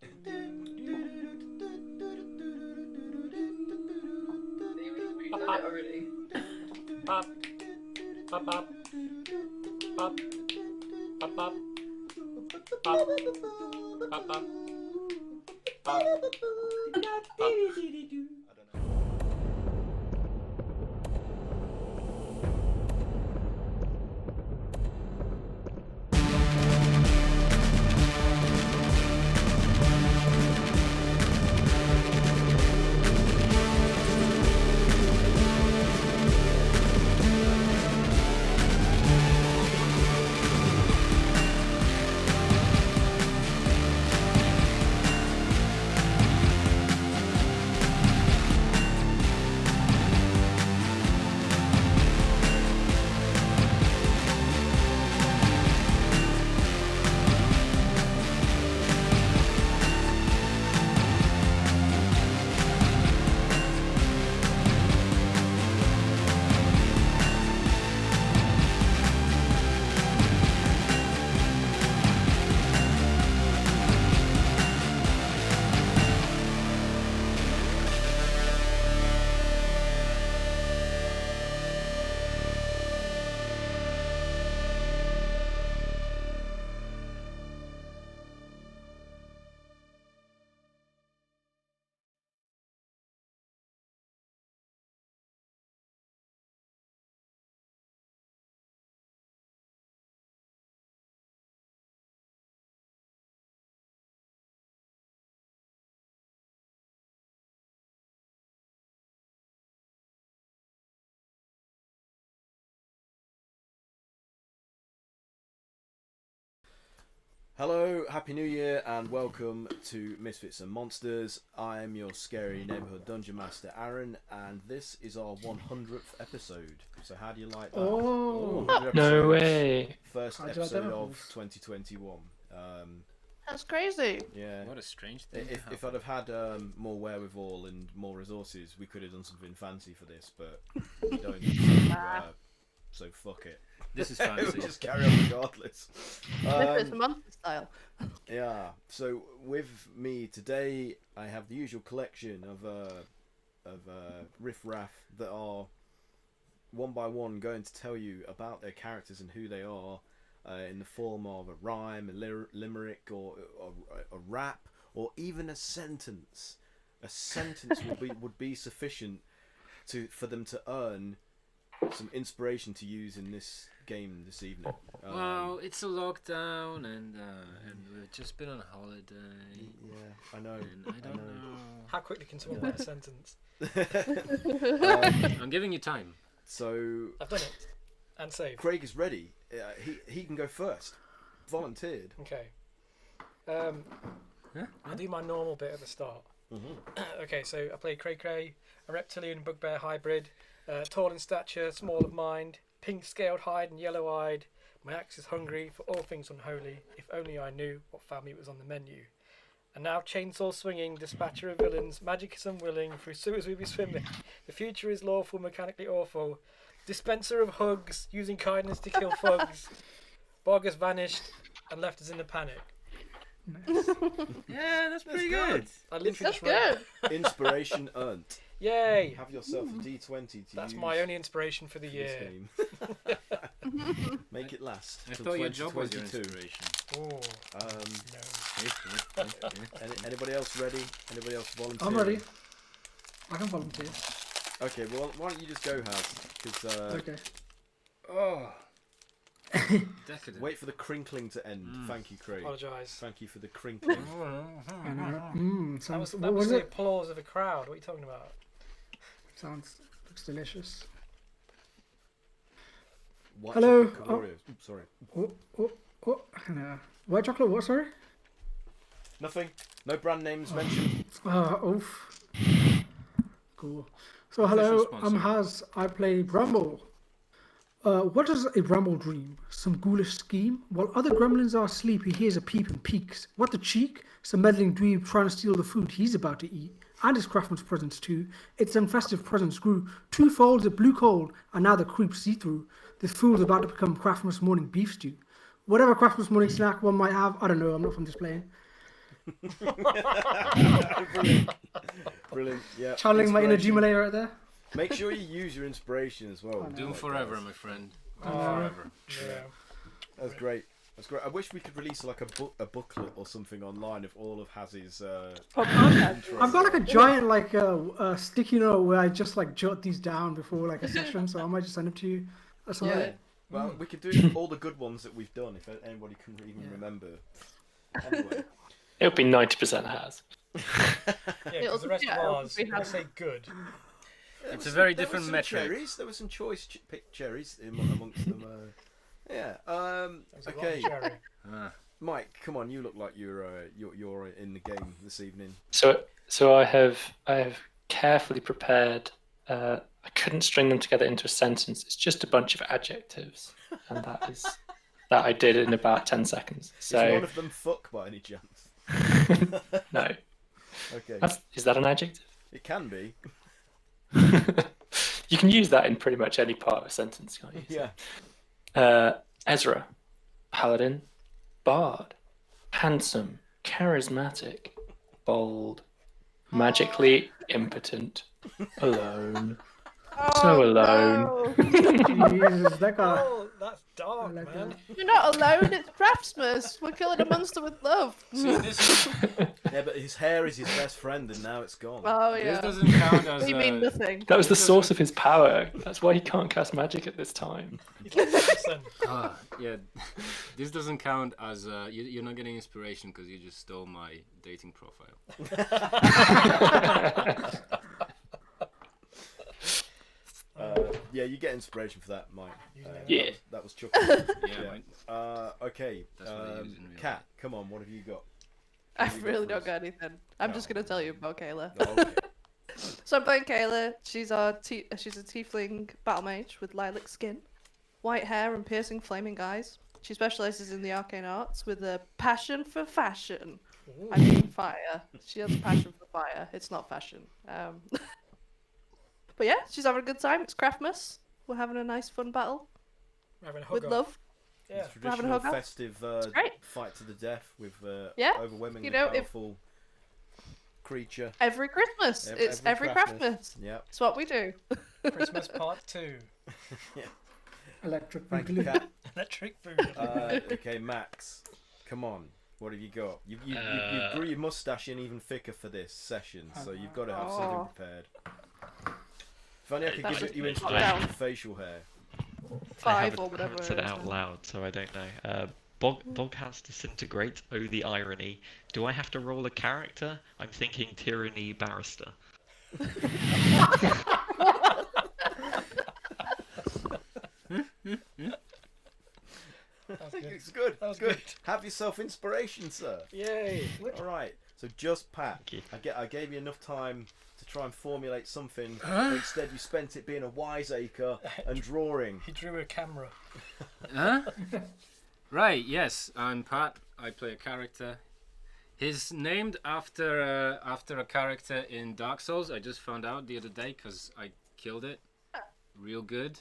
We've done it already. Pop. Pop, pop. Pop. Pop, pop. Pop. Pop, pop. Pop. Pop. Hello, Happy New Year, and welcome to Misfits and Monsters. I am your scary neighbourhood dungeon master, Aaron, and this is our 100th episode. So how do you like that? Oh, 100 no episodes. way. First How'd you like episode that? of 2021. That's crazy. Yeah. What a strange thing. If I'd have had more wherewithal and more resources, we could have done something fancy for this, but we don't. So fuck it. This is We'll fancy. just carry on regardless. It's a monster style. Yeah. So with me today, I have the usual collection of riff-raff that are one by one going to tell you about their characters and who they are in the form of a rhyme, a limerick, or a rap, or even a sentence. A sentence would be sufficient for them to earn some inspiration to use in this game this evening. Well, it's a lockdown, and we've just been on holiday. Yeah, I know. And I don't know. How quickly can someone write a sentence? I'm giving you time. So I've done it. And saved. Craig is ready. He can go first. Volunteered. Okay. I'll do my normal bit at the start. Okay, so I play Cray, a reptilian bugbear hybrid, tall in stature, small of mind, pink-scaled hide and yellow-eyed. My axe is hungry for all things unholy. If only I knew what family was on the menu. And now chainsaw swinging, dispatcher of villains, magic is unwilling, through sewers we be swimming. The future is lawful, mechanically awful. Dispenser of hugs, using kindness to kill thugs. Bog has vanished and left us in a panic. Nice. Yeah, that's pretty good. I literally That's just wrote, good. Inspiration earned. yay! Have yourself a D20 to That's use my only inspiration for the for this year. game. Make it last. I till thought your job was your 2022. inspiration. Oh, no. Anybody else ready? Anybody else volunteer? I'm ready. I can volunteer. Okay, well, why don't you just go, Haz? Because Okay. Oh. Decadent. wait for the crinkling to end. Thank you, Craig. Apologise. Thank you for the crinkling. I know. That Sounds. was What was the it? applause of a crowd. What are you talking about? Sounds. Looks delicious. White Hello, chocolate Oreos. Oops, sorry. Oh. No. White chocolate. What? Sorry. Nothing. No brand names mentioned. Oof. Cool. So Official hello, sponsor. I'm Haz. I play Bramble. What is a Bramble dream? Some ghoulish scheme? While other gremlins are asleep, he hears a peep and peeks. What the cheek? Some meddling dweeb trying to steal the food he's about to eat. And his craftsman's presents too. Its unfestive presence grew. 2 folds of blue coal, and now the creep see-through. This fool's about to become craftsman's morning beef stew. Whatever craftsman's morning snack one might have, I don't know, I'm not from this plane. Brilliant. Brilliant. Yeah. Channeling my inner Inspiration. demon layer right there. Make sure you use your inspiration as well. Doom forever, my friend. Doom Oh. forever. Yeah. That's great. That's great. I wish we could release like a booklet or something online of all of Hazzy's. I've got like a giant like sticky note where I just like jot these down before like a session, so I might just send them to you. Or something. Yeah. Well, we could do all the good ones that we've done if anybody can even remember. Anyway. It'll be 90% has. Yeah, because the rest of it'll ours, be when I say good, It's a very There different were some metric. Cherries. There were some choice picked cherries amongst them. Yeah. there's a lot of Okay. cherry. Ah. Mike, come on. You look like you're in the game this evening. So I have carefully prepared. I couldn't string them together into a sentence. It's just a bunch of adjectives, and that I did in about 10 seconds. Is So one of them fuck by any chance? no, Okay. is that an adjective? It can be. You can use that in pretty much any part of a sentence, can't you? Yeah. Ezra, paladin, bard, handsome, charismatic, bold, magically impotent, alone. So alone. Jesus, that guy. Oh, that's dark, like man. You're not alone, it's Craftsmas. We're killing a monster with love. See, this Yeah, but his hair is his best friend, and now it's gone. Oh, this yeah. doesn't count as. You mean nothing. That was the source of his power. That's why he can't cast magic at this time. He's like Simpson. Yeah, this doesn't count as you're not getting inspiration because you just stole my dating profile. Yeah, you get inspiration for that, Mike. Yeah. That was chuckle. Yeah, mate. Okay. That's what I use in real Kat, come on. What have you got? I What have you really for don't us? got anything. I'm just going to tell you about Kayla. Oh, okay. So I'm playing Kayla. She's a tiefling battle mage with lilac skin, white hair and piercing flaming eyes. She specializes in the arcane arts with a passion for fashion. I mean fire. She has a passion for fire. It's not fashion. But yeah, she's having a good time. It's Craftmas. We're having a nice fun battle We're having a with hug love. Yeah. Traditional having a hug out. festive great. fight to the death with Yeah, overwhelmingly you know, if- powerful creature. Every Christmas. It's every Craftmas. Yep. It's what we do. Christmas Part 2. Electric Thank you, boogaloo. Kat. Electric Boogaloo. Okay, Max. Come on. What have you got? You grew your mustache in even thicker for this session, so you've got to have something Aw. prepared. If only I could That's give you just inspiration down. for facial hair. I 5 haven't, or I whatever. haven't said it it is out now. loud, so I don't know. Bog has disintegrate. Oh, the irony. Do I have to roll a character? I'm thinking tyranny barrister. That's good. It's good. That was good. good. Have yourself inspiration, sir. Yay. All right. So just Pat. Thank you. I gave you enough time to try and formulate something. But instead, you spent it being a wiseacre and drawing. He drew a camera. Huh? Right. Yes, I'm Pat. I play a character. He's named after a character in Dark Souls. I just found out the other day because I killed it. Real good.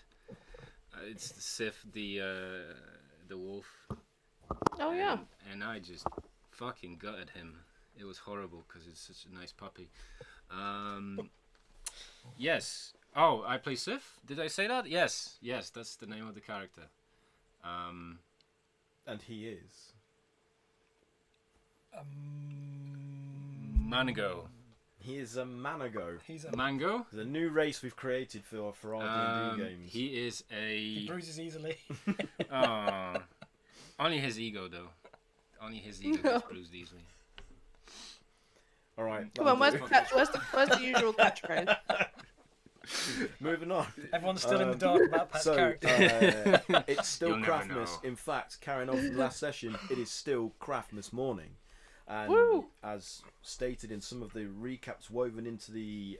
It's the Sith, the wolf. Oh yeah. And I just fucking gutted him. It was horrible because it's such a nice puppy. Yes. Oh, I play Sith. Did I say that? Yes. Yes, that's the name of the character. And he is. Mango. He is a Manago. He's a Mango. It's a new race we've created for our D&D games. He is He a. bruises easily. Only his ego, though. Only his ego gets bruised easily. All right. Come on, that'll where's the usual catchphrase? do. Moving on. Everyone's still in the dark about Pat's character. It's still You'll never Craftmas. know. In fact, carrying on from the last session, it is still Craftmas morning. And Woo! as stated in some of the recaps woven into the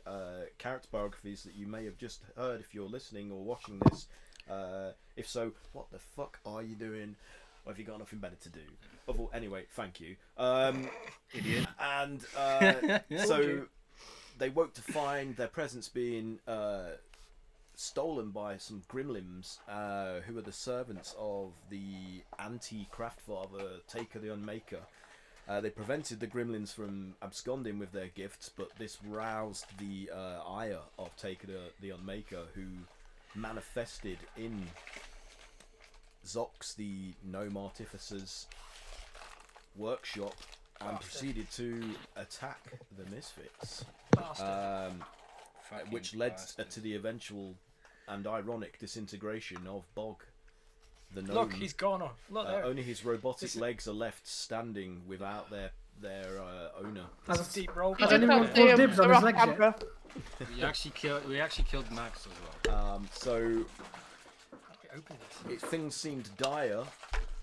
character biographies that you may have just heard if you're listening or watching this, if so, what the fuck are you doing? Or have you got nothing better to do? Anyway, thank you. Idiot. And so they woke to find their presents being stolen by some gremlins who are the servants of the anti-Craftfather, Taker the Unmaker. They prevented the gremlins from absconding with their gifts, but this roused the ire of Taker the Unmaker, who manifested in Zox, the Gnome Artificer's workshop, and proceeded to attack the Misfits, which led to the eventual and ironic disintegration of Bog, the gnome. Look, he's gone. Look there. Only his robotic legs are left standing without their owner. That's a deep roll. Has anyone called dibs on his legs yet? We actually killed Max as well. So things seemed dire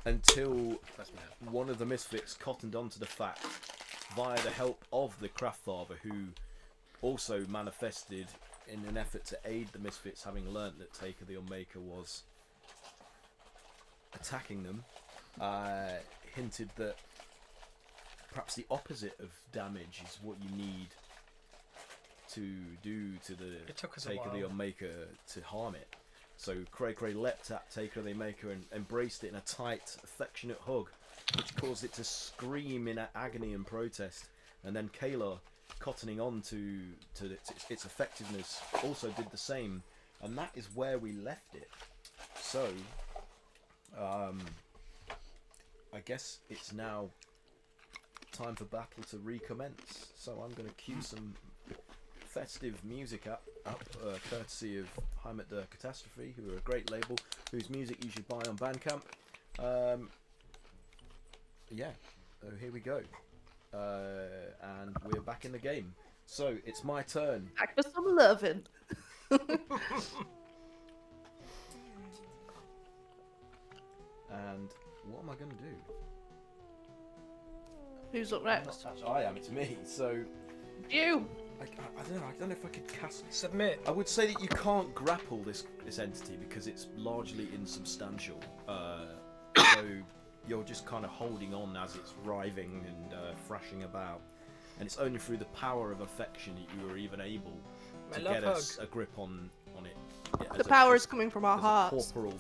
until one of the Misfits cottoned onto the fact, via the help of the Craftfather, who also manifested in an effort to aid the Misfits, having learnt that Taker the Unmaker was attacking them, hinted that perhaps the opposite of damage is what you need to do to the Taker the Unmaker to harm it. So Cray leapt at Taker the Unmaker and embraced it in a tight, affectionate hug, which caused it to scream in agony and protest. And then Kayla, cottoning on to its effectiveness, also did the same. And that is where we left it. So I guess it's now time for battle to recommence. So I'm going to cue some festive music up courtesy of HEIMAT DER KATASTROPHE, who are a great label, whose music you should buy on Bandcamp. Yeah, so here we go. And we're back in the game. So it's my turn. Back for some loving. And what am I going to do? Who's up next? I am, it's me. So You! I don't know if I could cast... Submit. I would say that you can't grapple this entity because it's largely insubstantial. So you're just kind of holding on as it's writhing and thrashing about. And it's only through the power of affection that you are even able to get a grip on it. Yeah, The power is coming from our as a hearts. corporal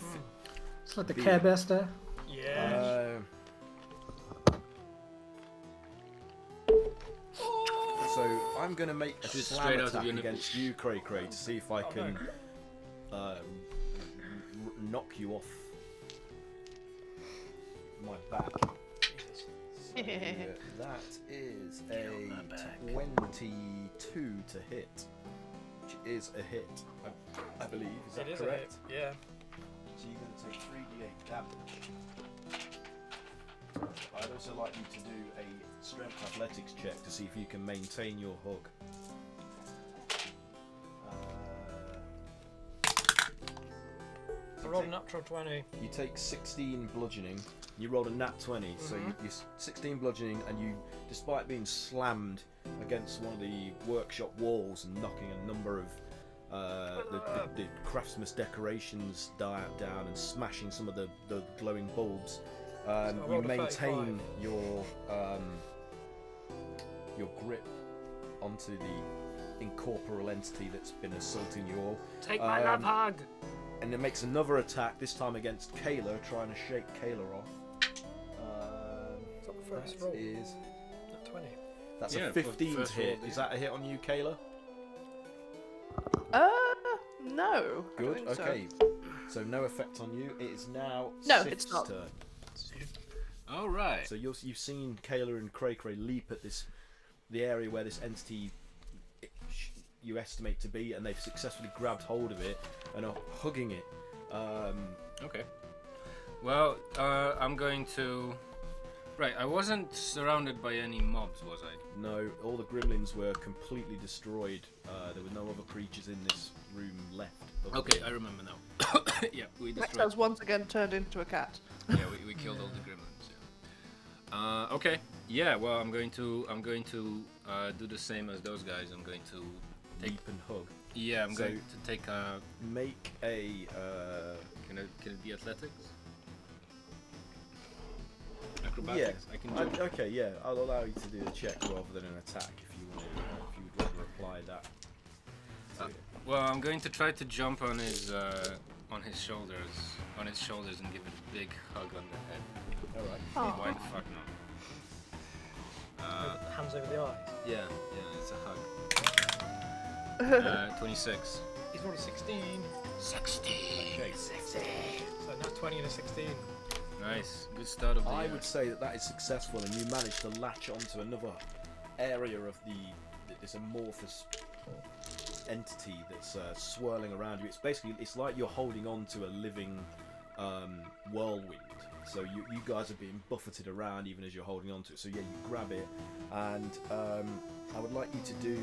It's like the Care Bear stare. Yeah. So I'm going to make a slam attack against you, Cray, to see if I can knock you off my back. So, that is a 22 to hit, which is a hit, I believe. Is that correct? A hit. Yeah. So you're going to take 3d8 damage. I'd also like you to do a strength athletics check to see if you can maintain your hug. I rolled a natural 20. You take 16 bludgeoning. You rolled a nat 20, so you 16 bludgeoning, and you, despite being slammed against one of the workshop walls and knocking a number of the craftsman's decorations down and smashing some of the glowing bulbs, you maintain your grip onto the incorporeal entity that's been assaulting you all. Take my love hug! And it makes another attack, this time against Kayla, trying to shake Kayla off. First that roll. is... Not 20. That's a 15 to hit. Is that a hit on you, Kayla? No. Good, I don't think okay. So no effect on you. It is now No, Sif's it's not. turn. All right. So you've seen Kayla and Cray leap at the area where this entity you estimate to be, and they've successfully grabbed hold of it and are hugging it. Okay. Well, I'm going to... Right, I wasn't surrounded by any mobs, was I? No, all the gremlins were completely destroyed. There were no other creatures in this room left. Okay, I remember now. Yeah, we Max destroyed... has once again turned into a cat. Yeah, we killed all the gremlins. Yeah. Okay. Yeah. Well, I'm going to do the same as those guys. I'm going to Leap and hug. Yeah, I'm going to take a... Make a... Can it be athletics? Acrobatics? Yeah. I can jump. Okay, yeah. I'll allow you to do a check rather than an attack if you would like to apply that. Well, I'm going to try to jump on his shoulders, and give it a big hug on the head. Alright. Why the fuck not? Hands over the eyes. Yeah, it's a hug. 26. He's rolled a 16. 16. Okay. So that's 20 and a 16. Nice. Good start of the I year. would say that is successful, and you managed to latch onto another area of this amorphous entity that's swirling around you. It's like you're holding on to a living whirlwind. So you guys are being buffeted around even as you're holding on to it. So yeah, you grab it, and I would like you to do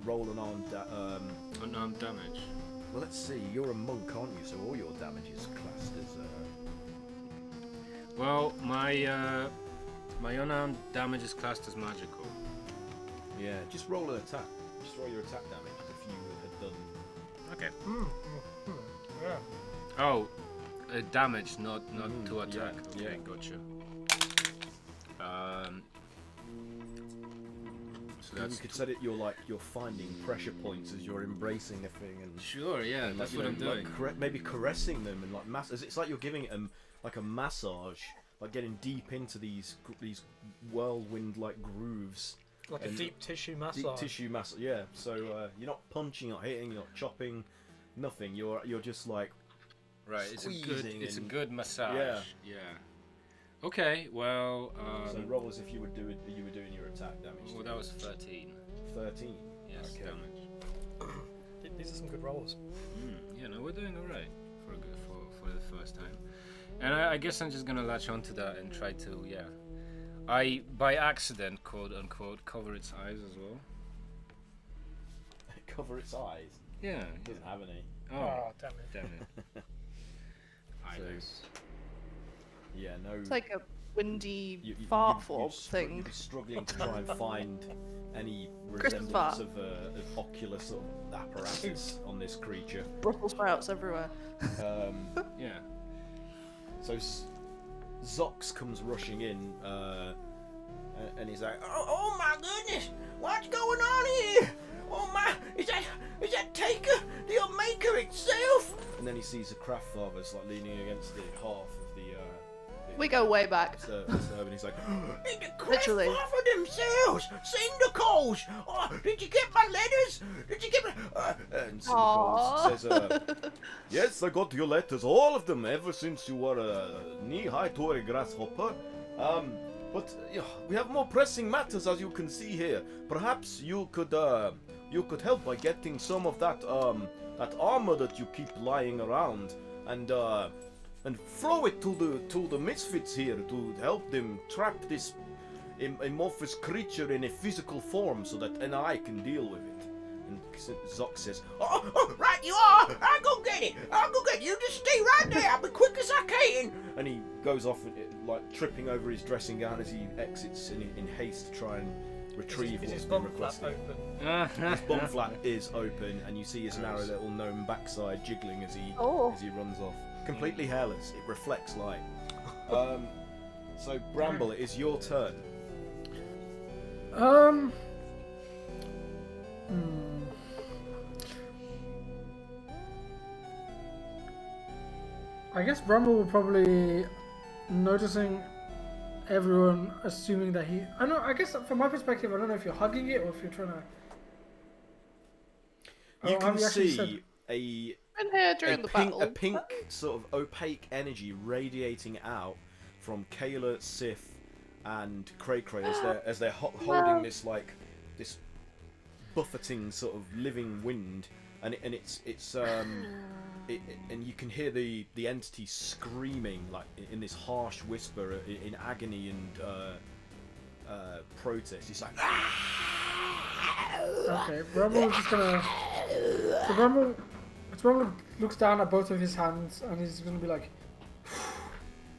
roll an Unarmed damage. Well, let's see. You're a monk, aren't you? So all your damage is classed as. Well, my unarmed damage is classed as magical. Yeah, just roll an attack. Just roll your attack damage as if you had done. Okay. Yeah. Oh, damage, not to attack. Yeah, Okay, yeah. gotcha. So You that's could set it. You're finding pressure points as you're embracing the thing and. sure. Yeah, and, that's like, what I'm doing. Maybe caressing them and like it's like you're giving it like a massage, like getting deep into these whirlwind like grooves. Like a And deep tissue massage. Deep tissue massage, yeah. So you're not punching, you're not hitting, you're not chopping, nothing. You're just like Right, it's a squeezing good massage. Yeah. Yeah. Okay, well. so roll as if you were doing your attack damage. Well, that was 13. 13. Yes, Okay. damage. These are some good rolls. Yeah, no, we're doing all right for the first time. And I guess I'm just gonna latch onto that and try to, yeah. I, by accident, quote unquote, cover its eyes as well. Cover its eyes. Yeah. It doesn't have any. Oh, damn it. damn it. Eyeless. Yeah, no. It's like a windy you- fart you'd form thing. You'd be struggling to try and find any Christmas resemblance fart. of ocular sort of apparatus on this creature. Brussels sprouts everywhere. Yeah. So Zox comes rushing in, and he's like, "Oh my goodness, what's going on here? Oh my, is that Taker, the Maker itself?" And then he sees the craft fathers like leaning against the hearth of the. We go way back. And he's like, "The craft Literally. father themselves, Cindercoals. Oh, did you get my letters? Did you get my?" And Cindercoals says, "Yes, I got your letters, all of them, ever since you were knee-high to a grasshopper. But we have more pressing matters, as you can see here. Perhaps you could help by getting some of that armor that you keep lying around, and throw it to the Misfits here to help them trap this amorphous creature in a physical form, so that I can deal with it." And Zox says, "Oh, right you are! I'll go get it! You just stay right there, I'll be quick as I can!" And he goes off, like, tripping over his dressing gown as he exits in haste to try and retrieve Is what's his been bum flap requested. open? His bum flap is open, and you see his narrow little gnome backside jiggling as he runs off. Completely hairless, it reflects light. So, Bramble, it is your turn. I guess Bramble will probably noticing everyone assuming that I guess from my perspective, I don't know if you're hugging it or if you're trying to. You Oh, can have you actually see said- In here during the battle. a pink sort of opaque energy radiating out from Kayla, Sith, and Cray Cray as they're holding this buffeting sort of living wind, and it's and you can hear the entity screaming like in this harsh whisper in agony and protest. It's like, Okay, Brumble's just gonna. So Brumble looks down at both of his hands and he's gonna be like,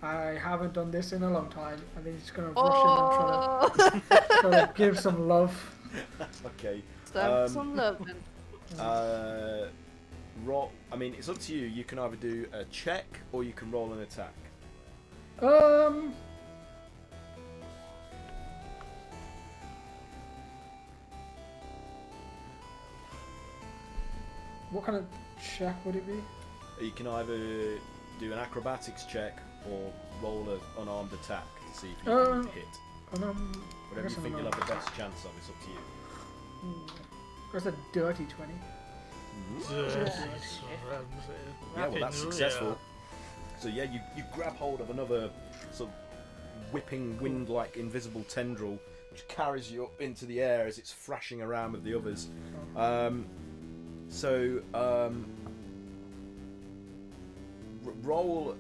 "I haven't done this in a long time," and then he's just gonna rush in and try to give some love. okay. Some love. Roll. I mean, it's up to you. You can either do a check or you can roll an attack. What kind of check would it be? You can either do an acrobatics check or roll an unarmed attack to see if you can hit. And, I Whatever guess you think I'm you'll not- have the best chance of, it's up to you. That's a dirty 20. Yeah, well, that's successful. So yeah, you grab hold of another sort of whipping wind-like invisible tendril, which carries you up into the air as it's thrashing around with the others. Roll.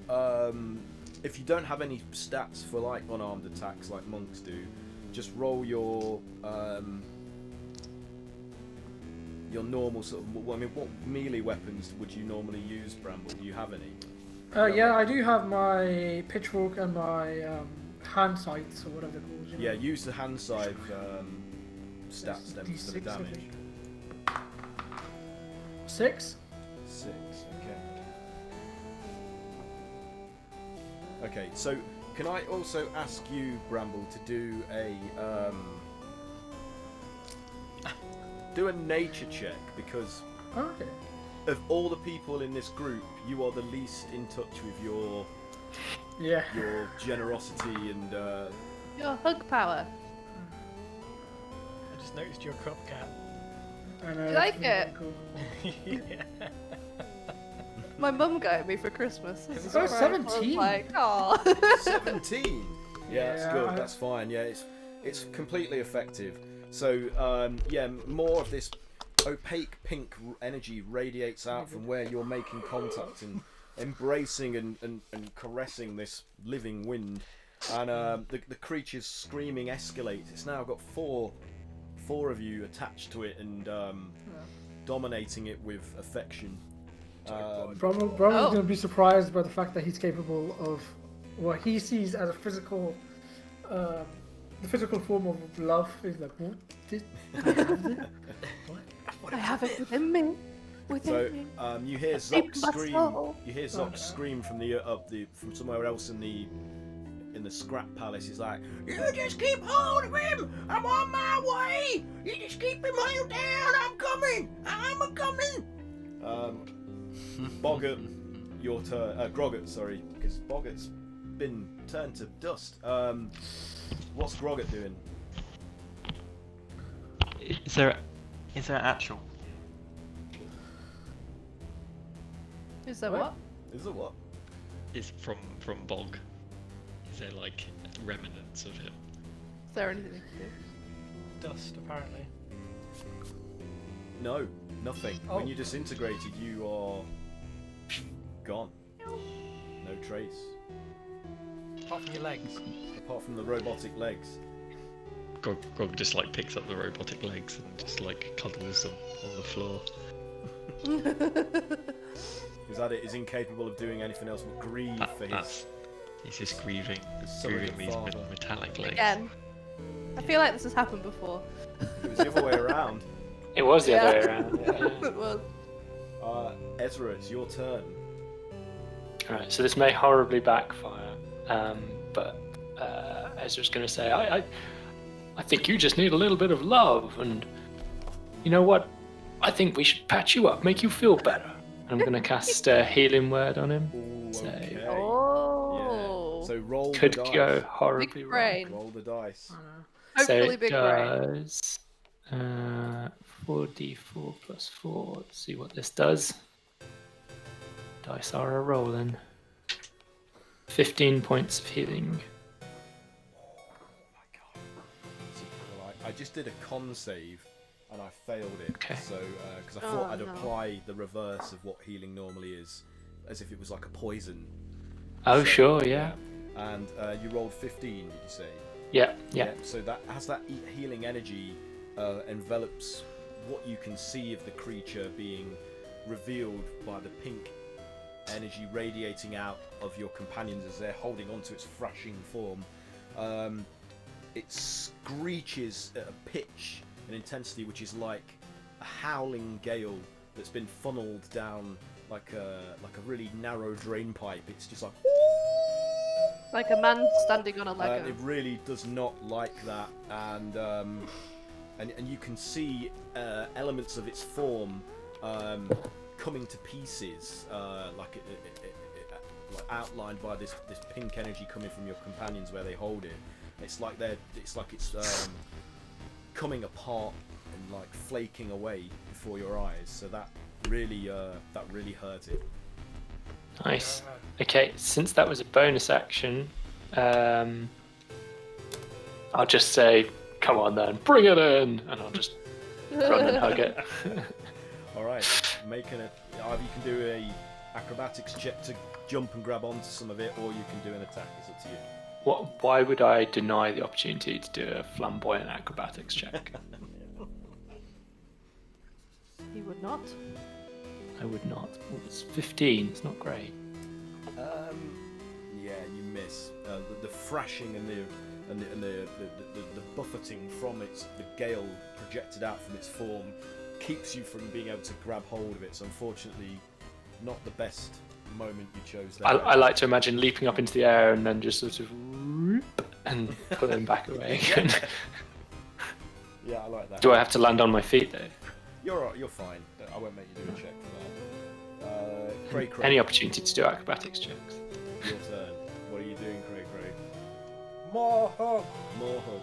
If you don't have any stats for like unarmed attacks like monks do, just roll your normal sort of. I mean, what melee weapons would you normally use, Bramble? Do you have any? Yeah, I do have my pitchfork and my hand sights or whatever they're called. You know? Yeah, use the hand scythe stats then for the D6, I damage. think. 6. 6. Okay, so can I also ask you, Bramble, to do a nature check, because Okay. of all the people in this group, you are the least in touch with your Yeah. generosity and Your hug power. I just noticed your cup cat. I know, Do you it's like really it? cool. Yeah. My mum got it me for Christmas. It was Oh, I was 17. like, oh. 17. Yeah, that's Yeah, good. That's fine. Yeah, it's completely effective. So yeah, more of this opaque pink energy radiates out from where you're making contact and embracing and caressing this living wind, and the creature's screaming escalates. It's now got four of you attached to it and dominating it with affection. Bromel's Oh. going to be surprised by the fact that he's capable of what he sees as a physical, the physical form of love. He's like, what? I have it within me. So me. you hear Deep Zoc my scream. soul. You hear Zoc scream from from somewhere else in the scrap palace. He's like, "You just keep hold of him. I'm on my way. You just keep him held down. I'm coming. I'm a coming." Boggart, your turn. Groggart, sorry, because Boggart's been turned to dust. What's Groggart doing? Is there actual? Is there What? what? Is it what? Is from Bog? Is there like remnants of him? Is there anything you can do? Dust, apparently. No, nothing. Oh. When you disintegrated, you are gone. No trace, Apart from your legs. apart from the robotic legs. Grog just like picks up the robotic legs and just like cuddles them on the floor. Is that it? Is incapable of doing anything else but grieve for his. He's just grieving surrogate these father. metallic legs. Again. I feel like this has happened before. It was the other way around. It was the Yeah. other way around. Yeah. It was. Ezra, it's your turn. Alright, so this may horribly backfire, but Ezra's going to say, I think you just need a little bit of love, and you know what? I think we should patch you up, make you feel better. I'm going to cast a healing word on him. Ooh, So- okay. Oh. Yeah. So roll Could the dice. go horribly Big wrong. brain. Roll the dice. I know. So Hopefully it big brain. does 4d4 plus 4. Let's see what this does. Dice are a rolling. 15 points of healing. Oh my god. So, I just did a con save and I failed it. Okay. So, because I thought Oh, I'd no. apply the reverse of what healing normally is, as if it was like a poison. Oh, So, sure, yeah. And you rolled 15, did you say? Yeah. So that has that healing energy envelops what you can see of the creature being revealed by the pink energy radiating out of your companions as they're holding onto its thrashing form. It screeches at a pitch and intensity which is like a howling gale that's been funneled down like a really narrow drain pipe. It's just like. Like a man standing on a And Lego. it really does not like that, and you can see elements of its form coming to pieces, like outlined by this pink energy coming from your companions where they hold it. It's like it's coming apart and like flaking away before your eyes. So that really hurt it. Nice. Okay, since that was a bonus action, I'll just say, "Come on, then, bring it in," and I'll just run and hug it. All right, either you can do a acrobatics check to jump and grab onto some of it, or you can do an attack. It's up to you. Why would I deny the opportunity to do a flamboyant acrobatics check? He would not. I would not. Well, it's 15. It's not great. Yeah, you miss. The thrashing and the buffeting from the gale projected out from its form keeps you from being able to grab hold of it. So unfortunately, not the best moment you chose there. I like to imagine leaping up into the air and then just sort of and pulling back away again. Yeah, I like that. Do I have to land on my feet though? You're fine. I won't make you do a check for that. Cray. Any opportunity to do acrobatics checks? Your turn. What are you doing, Cray? More hug. More hug.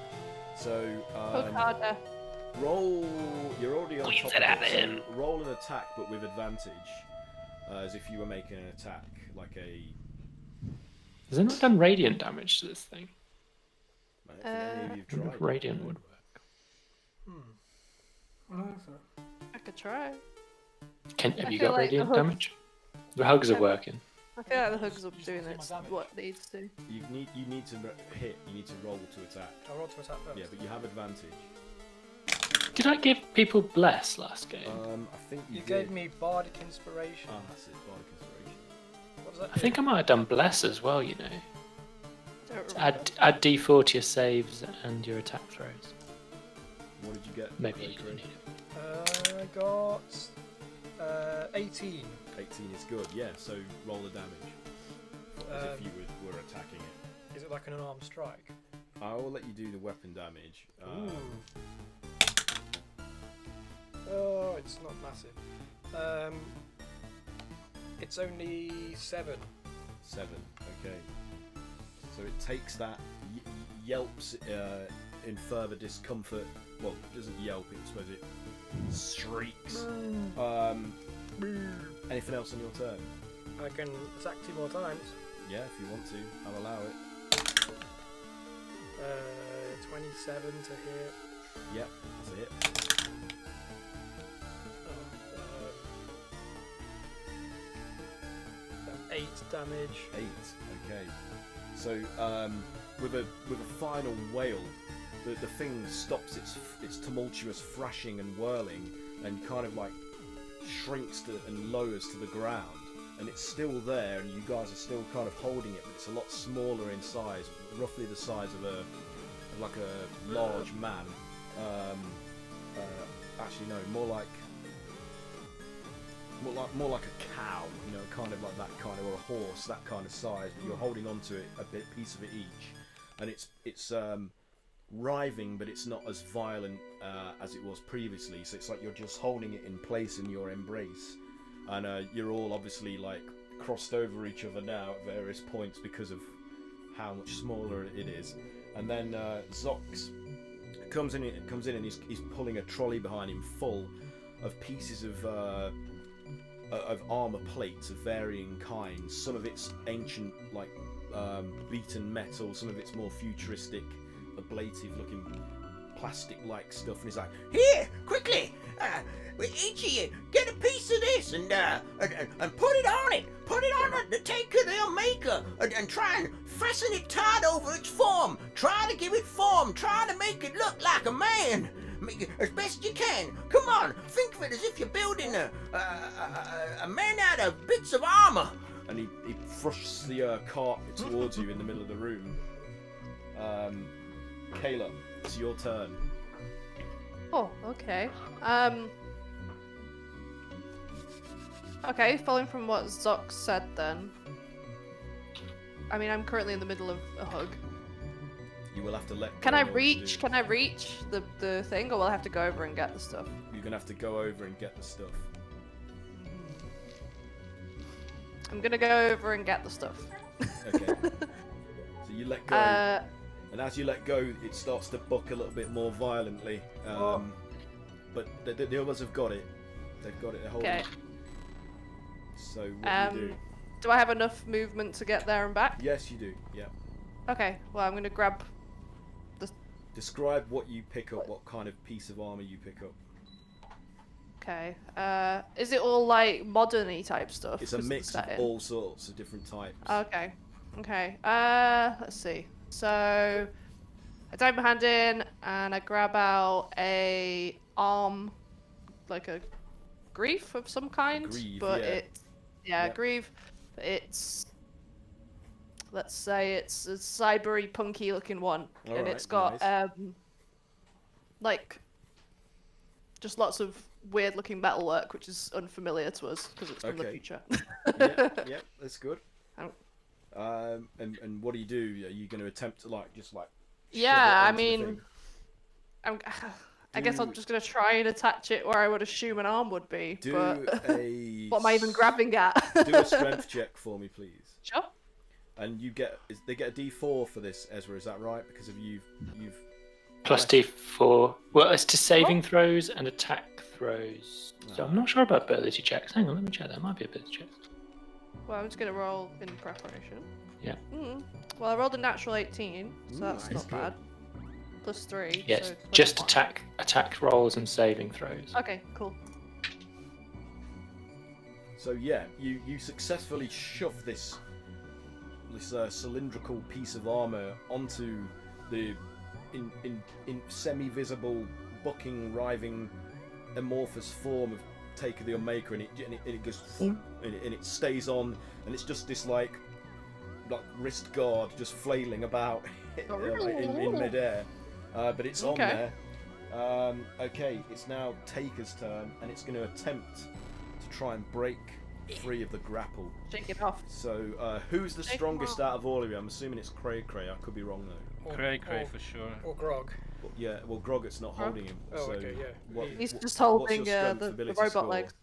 So Hook harder. roll. You're already on top it at of it. him. So roll an attack, but with advantage, as if you were making an attack, like a. Has anyone done radiant damage to this thing? I don't think any of you've I wonder if tried. radiant would work. I don't think so. I could try. Have I you feel got like radiant the hug- damage? The hugs are working. I feel like the hugs are doing what it needs to. You need to hit. You need to roll to attack. I'll roll to attack first. Yeah, but you have advantage. Did I give people bless last game? I think you You did. gave me bardic inspiration. Oh, that's it. Bardic inspiration. What does that I think I might have done bless as well, you know. Don't remember. Add D4 to your saves and your attack throws. What did you get? Maybe Cray you Cray? don't need it. I got 18. 18 is good. Yeah. So roll the damage. As if you were attacking it. Is it like an unarmed strike? I will let you do the weapon damage. Oh, it's not massive. It's only 7. 7. Okay. So it takes that, yelps in further discomfort. Well, it doesn't yelp. I suppose it shrieks. Anything else on your turn? I can attack 2 more times. Yeah, if you want to, I'll allow it. 27 to hit. Yep, that's a hit. 8 damage. 8. Okay. So with a final wail, the thing stops its tumultuous thrashing and whirling, and kind of like shrinks and lowers to the ground. And it's still there, and you guys are still kind of holding it, but it's a lot smaller in size, roughly the size of a large man. Actually, no, more like a cow, you know, kind of like that kind of, or a horse, that kind of size. But you're holding onto it a piece of it each, and it's writhing, but it's not as violent as it was previously. So it's like you're just holding it in place in your embrace. And you're all obviously like crossed over each other now at various points because of how much smaller it is. And then Zox comes in and he's pulling a trolley behind him full of pieces of armor plates of varying kinds. Some of it's ancient, like beaten metal. Some of it's more futuristic, ablative-looking plastic-like stuff. And he's like, Here, quickly! Each of you, get a piece of this and put it on it. Put it on the tank of the maker and try and fasten it tight over its form. Try to give it form. Try to make it look like a man. Make it as best you can. Come on, think of it as if you're building a man out of bits of armor. and he thrusts the cart towards you in the middle of the room. Kayla, it's your turn. Oh, okay. Okay, following from what Zox said then. I mean, I'm currently in the middle of a hug. You will have to let. Can go I in order to reach? do- Can I reach the thing, or will I have to go over and get the stuff? You're gonna have to go over and get the stuff. I'm gonna go over and get the stuff. Okay. So you let go, and as you let go, it starts to buck a little bit more violently. But the others have got it. They've got it. They're holding Okay. it. So what do you do? Do I have enough movement to get there and back? Yes, you do. Yeah. Okay. Well, I'm gonna grab. Describe what you pick up. What kind of piece of armor you pick up? Okay. Is it all like modern-y type stuff? It's a 'Cause mix of setting? all sorts of different types. Okay. Okay. Let's see. So I dive my hand in and I grab out a arm, like a greave of some kind. Greave, but yeah. it's Yep. greave. It's, let's say it's a cybery punky looking one, and Alright, it's got nice. like just lots of weird looking metalwork, which is unfamiliar to us because it's from the Okay. future. Yeah, that's good. Um, And what do? Are you going to attempt to shove Yeah, it I onto the mean, thing? I guess I'm Do- just gonna try and attach it where I would assume an arm would be. Do but a what am I even grabbing at? do a strength check for me, please. Sure. And they get a D4 for this, Ezra. Is that right? Because of you've Plus D4. Well, it's to saving throws and attack throws. So I'm not sure about ability checks. Hang on, let me check. There might be ability checks. Well, I'm just gonna roll in preparation. Yeah. Well, I rolled a natural 18, so that's Nice, not good. bad. Plus 3. Yes, so just 21. attack rolls and saving throws. Okay, cool. So yeah, you successfully shove this cylindrical piece of armor onto the in semi-visible, bucking, writhing, amorphous form of Taker the Unmaker, and it goes and it stays on, and it's just this like wrist guard just flailing about in midair, but it's on Okay. there. Okay, it's now Taker's turn, and it's going to attempt to try and break free of the grapple. Shake it off. So, who's the Shake 'em strongest off. out of all of you? I'm assuming it's Cray. I could be wrong though. Cray for sure. Or Grog. But yeah, well, Groggett's not holding him. Oh, so okay, yeah. He's what's just your holding strength the ability robot score? legs.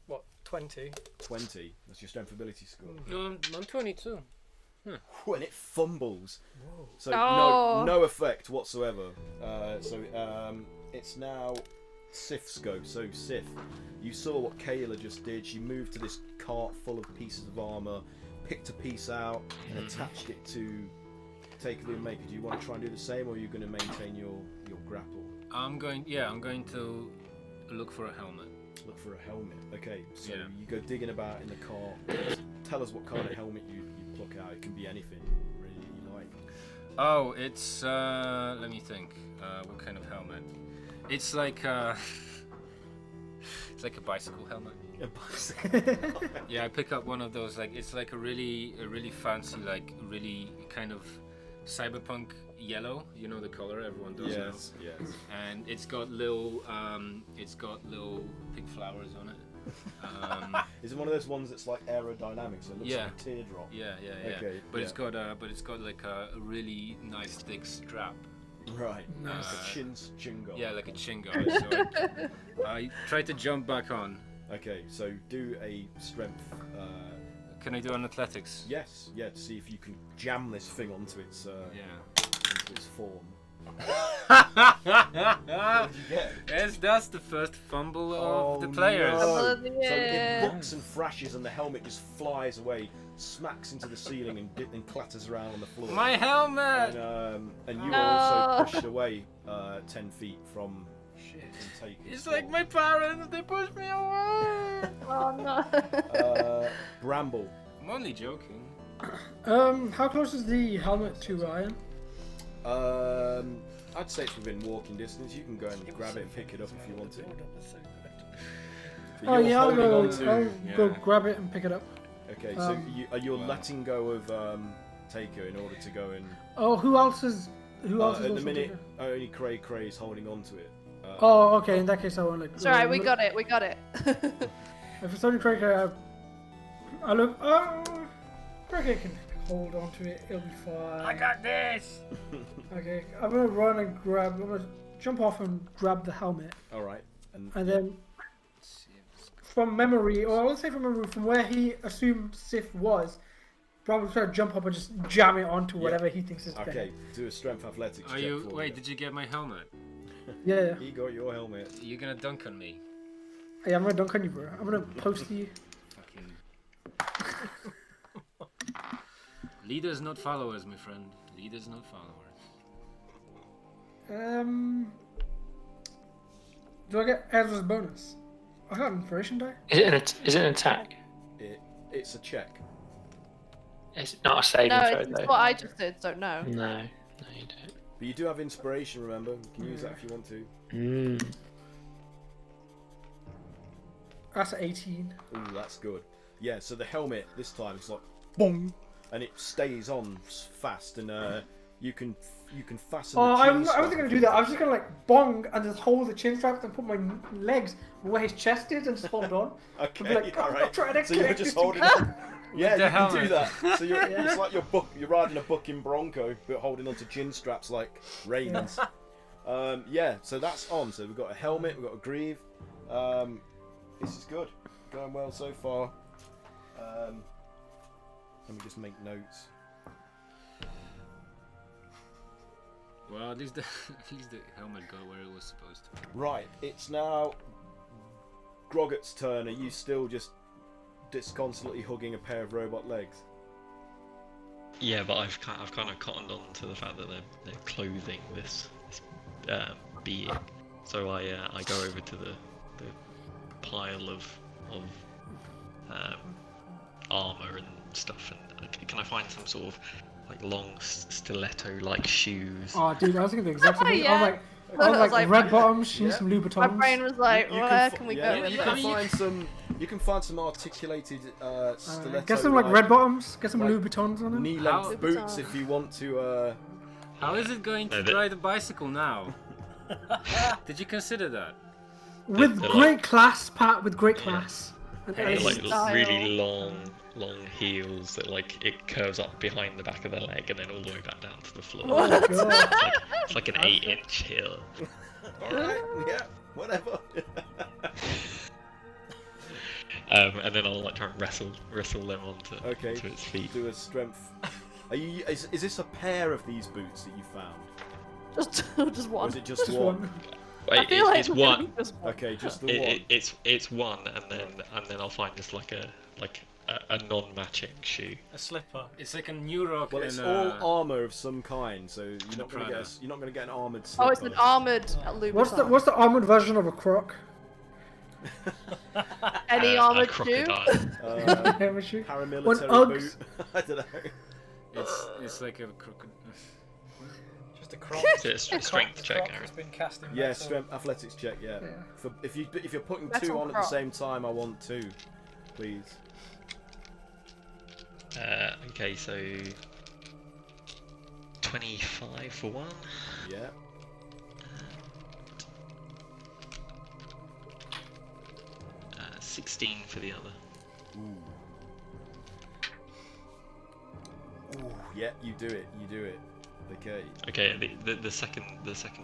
What, 20? 20. That's your strength ability score. No, I'm 22. When it fumbles. Whoa. So Oh. no effect whatsoever. It's now Sif's go. So Sif, you saw what Kayla just did. She moved to this cart full of pieces of armor, picked a piece out, and attached it to Taker the Unmaker. Do you want to try and do the same, or are you going to maintain your grapple? I'm going to look for a helmet. Look for a helmet. Okay, so Yeah. you go digging about in the cart. Tell us what kind of helmet you pluck out. It can be anything really you like. Oh, it's let me think. What kind of helmet? It's like it's like a bicycle helmet. A bicycle. Yeah, I pick up one of those. Like it's like a really fancy, like really kind of cyberpunk yellow. You know the color everyone does now. Yes. And it's got little pink flowers on it. Is it one of those ones that's like aerodynamic, so it looks Yeah. like a teardrop? Yeah. Okay, But yeah. it's got like a really nice thick strap. Right. Nice. Like a chin guard. Yeah, like a chin guard. So I tried to jump back on. Okay, so do a strength. Can I do an athletics? Yes, yeah, to see if you can jam this thing onto its Yeah. into its form. Yes, that's the first fumble of the players. No. Double of the So year. it bucks and thrashes, and the helmet just flies away, smacks into the ceiling, and clatters around on the floor. My helmet! And you No. are also pushed away 10 feet from Taker's It's like form. my parents, they pushed me away! Oh no. Bramble. I'm only joking. How close is the helmet to Iron? I'd say it's within walking distance. You can go and grab it and pick it up if you want to. But Oh you're yeah, I'll holding go. on to- I'll go yeah. grab it and pick it up. Okay, so you're Wow. letting go of Taker in order to go and. Oh, who else is? Who else is At the also minute, taking- only Cray is holding on to it. Oh, okay. In that case, I won't let. It's alright, we got it. If it's only Craig, I look. Oh, Craig can hold on to it. It'll be fine. I got this! Okay, I'm gonna run and grab. I'm gonna jump off and grab the helmet, All right, and and then from memory, or I won't say from memory, from where he assumed Sif was, Bramble try to jump up and just jam it onto whatever he thinks is Okay, better. do a strength athletics Are check you? for Wait, me. did you get my helmet? Yeah. He got your helmet. You're gonna dunk on me. Hey, I'm gonna dunk on you, bro. I'm gonna post you. Fucking. Leaders, not followers, my friend. Leaders, not followers. Do I get Ezra's bonus? I got an inspiration die. Is it an attack? It's a check. Is it not a saving No, throw it's though? what I just did, so no. No, you don't. But you do have inspiration, remember? You can use that if you want to. That's an 18. Ooh, that's good. Yeah, so the helmet this time is like boom, and it stays on fast, and you can fasten. Oh, the I chin wasn't strap. gonna do that. I was just gonna like bong and just hold the chin strap and put my legs where his chest is and just hold on. Okay, I'd be like, all right. try to So you're connect just this holding. together. Yeah, the you can do helmet. that. So it's like you're riding a bucking bronco, but holding onto chin straps like reins. Yeah, so that's on. So we've got a helmet, we've got a greave. This is good, going well so far. Let me just make notes. Well, at least the helmet got where it was supposed to. Right, it's now Groggett's turn. Are you still just disconsolately hugging a pair of robot legs? Yeah, but I've kind of cottoned on to the fact that they're clothing this being. So I go over to the pile of armor and stuff, and can I find some sort of like long stiletto-like shoes? Oh, dude, I was thinking the exact same thing. Yeah. I was I was like like, red bottoms, she needs some Louboutins. My brain was like, You where fi- can we yeah, go with you this? can find some. You can find some articulated stiletto. Get some like red bottoms, get some Louboutins on them. knee-length How- boots if you want to. How is it going to No, ride a bicycle now? Did you consider that? With they're great like- class, Pat, with great class. And Hey, They're elegance. like Style. really long heels that like it curves up behind the back of the leg and then all the way back down to the floor. Oh my god. It's like an 8-inch heel. Alright, yeah, whatever. And then I'll like try and wrestle them onto Okay, to its feet. do a strength. Is this a pair of these boots that you found? Just Or one. is it just Just one? one. I feel like It's one. just one. Okay, just the one. It's one, and then I'll find just like a non-matching shoe. A slipper. It's like a new rock. Well, it's and, all armor of some kind, so you're not going to Prada. get you're not going to get an armored Oh, slipper. it's an armored Louboutin. What's the armored version of a croc? Any a armored shoe? crocodile. Paramilitary Uggs. boot. I don't know. It's like a crooked. Just a crop. It's a strength check, Aaron. It's been cast in Yeah, metal. strength athletics check. Yeah. Yeah. If you're putting Metal two on at the prop. same time, I want two, please. Okay, so 25 for one. Yeah. 16 for the other. Ooh, yeah, you do it. You do it. Okay. Okay, the second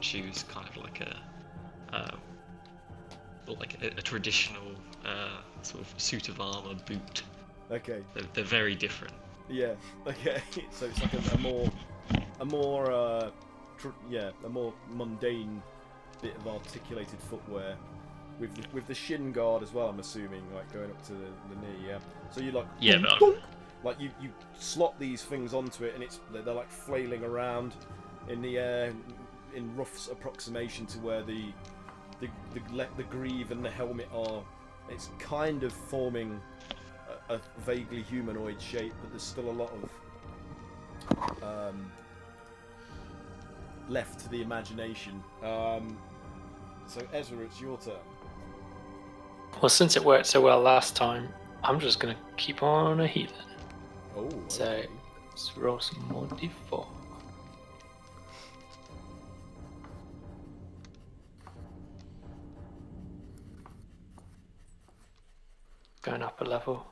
shoe is kind of like a traditional sort of suit of armor boot. Okay. They're very different. Yeah. Okay. So it's like a more mundane bit of articulated footwear with the shin guard as well. I'm assuming, like going up to the knee. Yeah. So you like. Yeah, dunk, but dunk. Like you slot these things onto it, and they're like flailing around in the air in rough approximation to where the greave and the helmet are. It's kind of forming a vaguely humanoid shape, but there's still a lot of left to the imagination. So Ezra, it's your turn. Well, since it worked so well last time, I'm just gonna keep on a healing. Oh. So Okay. let's roll some more d4. Going up a level.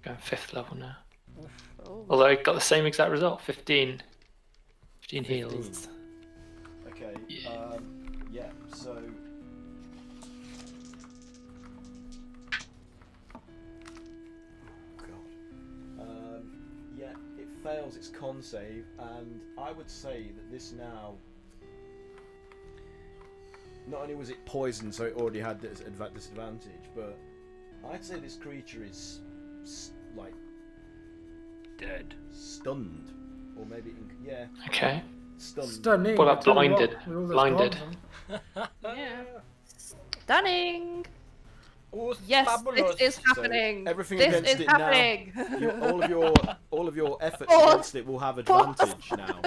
Going 5th level now. Oh. Although I got the same exact result, 15. 15 heals. Okay. Yeah. Yeah. So fails its con save, and I would say that this now. Not only was it poisoned, so it already had this disadvantage, but I'd say this creature is like Dead. stunned, or maybe yeah, Okay. stunned. Stunning. What I about tell you blinded? what, with all those Blinded. cards on. Yeah. Stunning. Oh, Yes, fabulous. this is happening. everything this against is it now- happening. all of your efforts Pause. against it will have advantage now.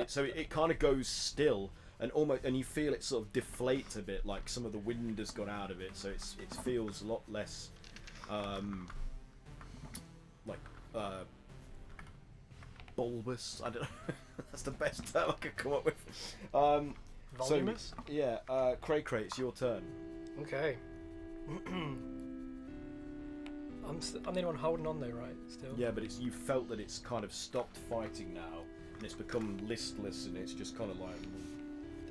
So it kind of goes still, and you feel it sort of deflate a bit, like some of the wind has gone out of it. So it feels a lot less bulbous. I don't know. That's the best term I could come up with. Voluminous? So yeah, Cray, it's your turn. Okay. I'm the only one holding on though, right? Still. Yeah, but you felt that it's kind of stopped fighting now, and it's become listless, and it's just kind of like.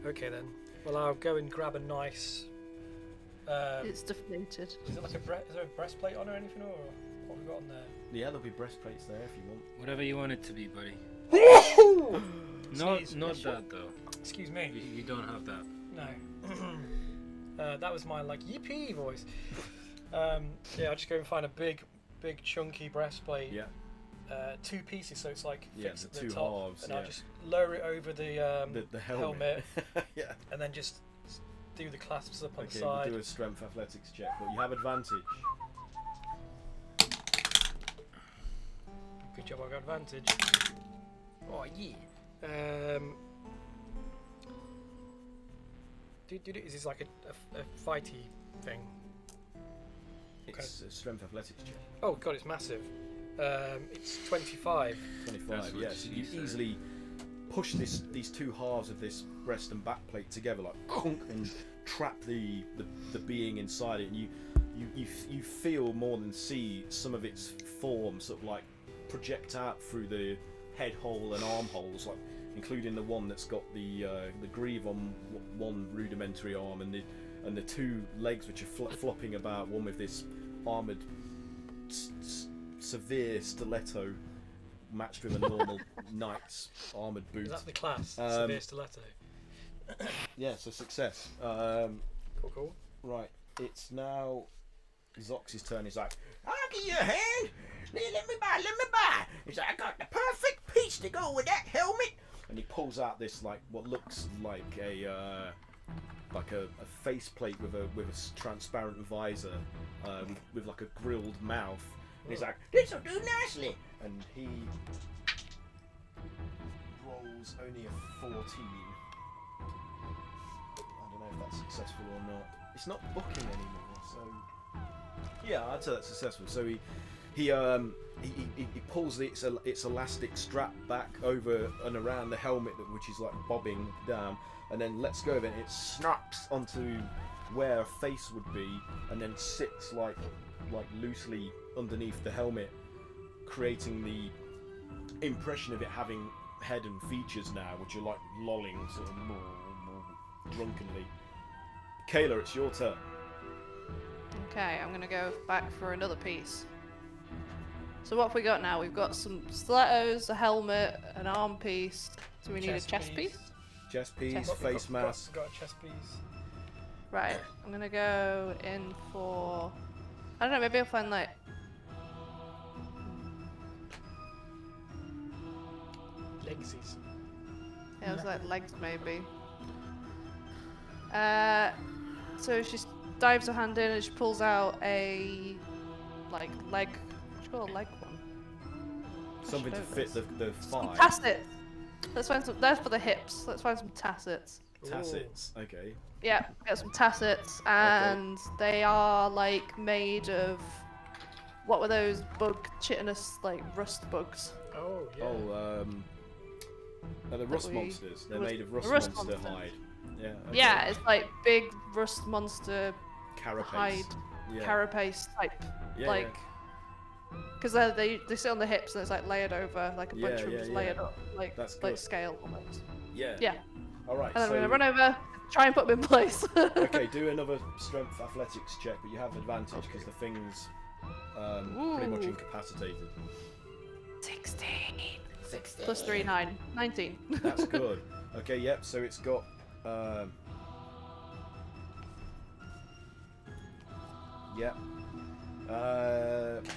Okay then. Well, I'll go and grab a nice. It's deflated. Is it like is there a breastplate on or anything, or what have we got on there? Yeah, there'll be breastplates there if you want. Whatever you want it to be, buddy. Sneeze. Not that though. Excuse me. You don't have that. No. That was my like yippee voice. Yeah, I'll just go and find a big chunky breastplate. Yeah. 2 pieces, so it's like Yeah, fixed the at the two top, halves, and yeah. I'll just lower it over the helmet. Yeah. and then just do the clasps up on the Okay, we'll side. do a strength athletics check, but you have advantage. Good job, I got advantage. Oh yeah. Is this like a fighty thing? It's a strength athletics check. Oh god, it's massive. It's 25. 25. That's what Yeah, so she you said. easily push these two halves of this breast and back plate together, like and trap the being inside it, and you feel more than see some of its form sort of like project out through the head hole and arm holes, like including the one that's got the greave on one rudimentary arm, and the two legs which are flopping about, one with this armoured severe stiletto matched with a normal knight's armoured boot. Is that the class? Um, Severe stiletto. Yeah, so success. Cool. Right, it's now Zox's turn. He's like, I'll give you a hand. Let me buy. He said, I got the perfect piece to go with that helmet. and he pulls out this like what looks like a faceplate with a transparent visor, with like a grilled mouth. And he's like, This'll do nicely. and he rolls only a 14. I don't know if that's successful or not. It's not booking anymore, so yeah, I'd say that's successful. So he pulls its elastic strap back over and around the helmet, which is like bobbing down, and then lets go of it. And it snaps onto where a face would be, and then sits like loosely underneath the helmet, creating the impression of it having head and features now, which are like lolling sort of more drunkenly. Kayla, it's your turn. Okay, I'm gonna go back for another piece. So what have we got now? We've got some stilettos, a helmet, an arm piece. Do we need a chest piece? Chest piece, Chest- face mask. Got a chest piece. Right, I'm gonna go in for... I don't know, maybe I'll find like... Legsies. Yeah, it was like legs maybe. So she dives her hand in and she pulls out a like leg. What do you call a leg one? Something to Gosh, fit the thigh. Tassets. Let's find some. That's for the hips. Let's find some tassets. Tassets. Okay. Yeah, get some tassets, and they are like made of what were those chitinous like rust bugs? Oh yeah. Oh, the rust we- monsters. They're rust- made of rust rust monster monsters. hide. Yeah. Okay. Yeah, it's like big rust monster Carapace. hide, Yeah. carapace type, Yeah, like. Because they sit on the hips and it's like layered over, like a bunch of them just layered up, like That's like good. scale almost. Yeah. Yeah. All right. And then So I'm gonna run over, try and put them in place. okay, do another strength athletics check, but you have advantage because the thing's pretty much Ooh. incapacitated. 16. 16. Plus 3, 9. 19. That's good. Okay, yep. So it's got. Yep.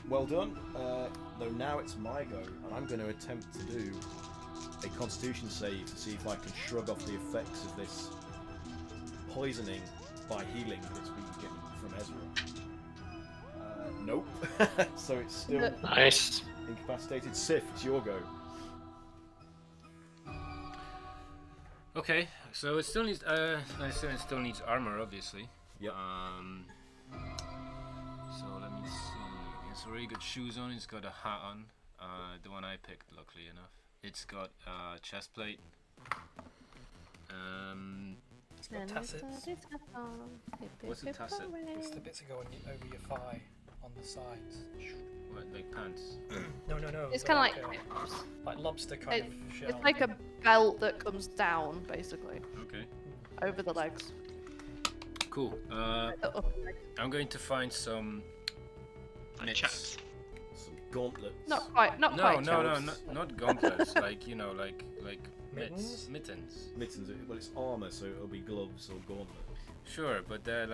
Well done. Though now it's my go, and I'm going to attempt to do a Constitution save to see if I can shrug off the effects of this poisoning by healing that's been given from Ezra. Nope. So it's still Nice. incapacitated. Sif, it's your go. Okay, so it still needs. I assume it still needs armor, obviously. Yep. So let me see. It's already got shoes on. It's got a hat on. The one I picked, luckily enough. It's got chest plate. It's got tassets. What's a tasset? It's the bits that go on over your thigh on the sides. What, like pants? No. It's they're kind of like lobster kind of shell. it's like a belt that comes down, basically, Okay. over the legs. Cool. The upper legs. I'm going to find some. Like mitts. chaps. Some gauntlets. Not quite. Not No, quite. not gauntlets. like like Mittens? mittens. Mittens. Well, it's armor, so it'll be gloves or gauntlets. Sure, but they're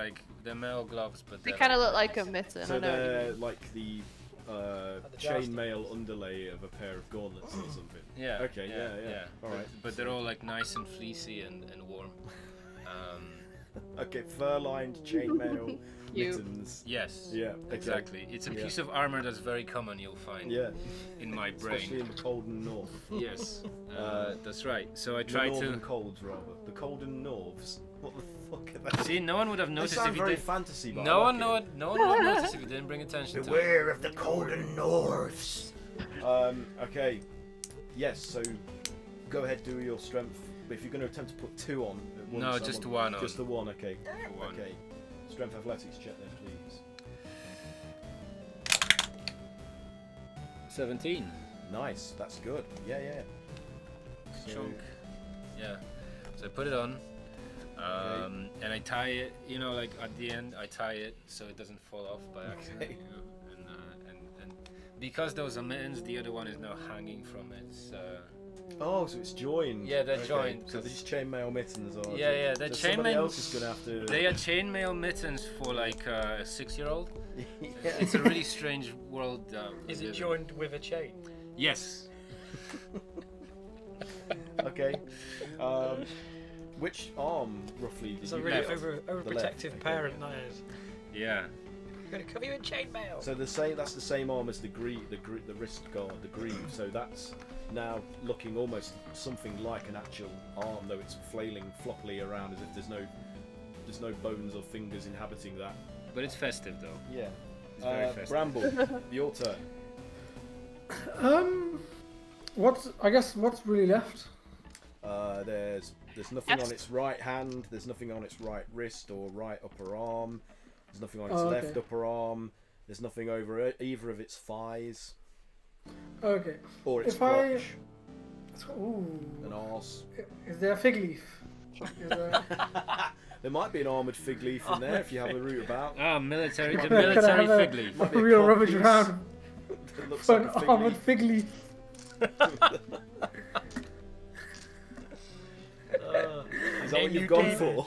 metal gloves, but They they're kind of like look like a mitts. mitten. So I know what you they're mean. like the the chainmail underlay of a pair of gauntlets or something. Yeah. Okay, yeah. All right. But they're all like nice and fleecy and warm. Okay, fur-lined chainmail You. mittens. Yes. Yeah, okay. Exactly. It's a Yeah. piece of armor that's very common. You'll find Yeah, in my especially brain. in the cold and north. Yes. That's right. So I The tried northern to. colds, rather. The cold and norths. What the fuck are they? See, no one would have They noticed sound if you very did. fantasy, but No I one, like it. no one would have noticed if you didn't bring attention to it. Beware of the cold and norths. Okay. Yes. So, go ahead, do your strength. But if you're going to attempt to put 2 on, at once, No, I just want- one on. Just the one. Okay. One. Okay. Strength athletics check then, please. 17. Nice. That's good. Yeah. So, Chunk. Yeah. So I put it on. And I tie it, like at the end, I tie it so it doesn't fall off by accident. Okay. And because those are mittens, the other one is now hanging from it. Oh, so it's joined. Yeah, they're Okay, joined, So 'cause- these chainmail mittens are. Yeah, they're so somebody chainmail- else is gonna have to. They are chainmail mittens for like a 6-year-old. Yeah. It's a really strange world. we Is live it in. joined with a chain? Yes. Okay. Which arm roughly did It's a you really get? overprotective okay. parent, that is. Yeah. I'm gonna cover you in chainmail. So that's the same arm as the wrist guard, the greave. So that's now looking almost something like an actual arm, though it's flailing floppily around as if there's no bones or fingers inhabiting that. But it's festive though. Yeah. It's very festive. Bramble, your turn. What's really left? There's nothing on Yes. its right hand. There's nothing on its right wrist or right upper arm. There's nothing on its Oh, left okay. upper arm. There's nothing over either of its thighs Okay. or its If I- crotch, Ooh. an arse. Is there a fig leaf? Is there... There might be an armoured fig leaf in there if you have a root about. Ah, the Could I military have fig leaf. Might a be a real cock rummage piece. around It looks for like an a fig armoured leaf. fig leaf? Is that what you've gone for?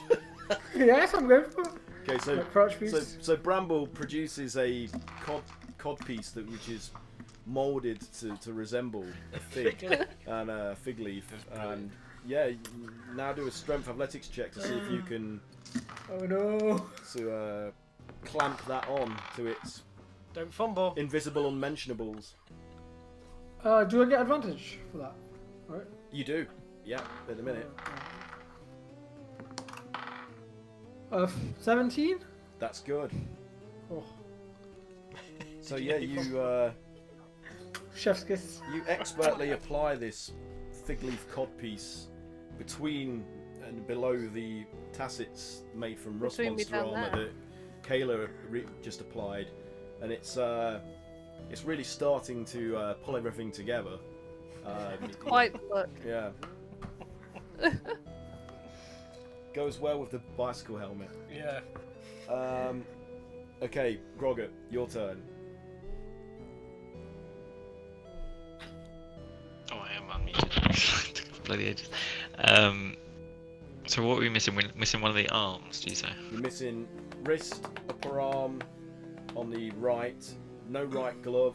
Yes, I'm going for it. Okay, so My crotch piece. so Bramble produces a cod piece which is moulded to resemble a fig and a fig leaf, and yeah, you now do a strength athletics check to see if you can Oh no. clamp that on to its Don't fumble. invisible unmentionables. Do I get advantage for that? Right. You do, yeah, at the minute. 17? That's good. Oh, So yeah, you chef's kiss. you expertly apply this fig leaf cod piece between and below the tassets made from rust Between me monster down armor there. that Kayla just applied, and it's really starting to pull everything together. Quite the look. Yeah. Goes well with the bicycle helmet. Yeah. Okay, Grogget, your turn. Took bloody ages. So what are we missing? We're missing one of the arms, do you say? You're missing wrist, upper arm on the right, no right glove,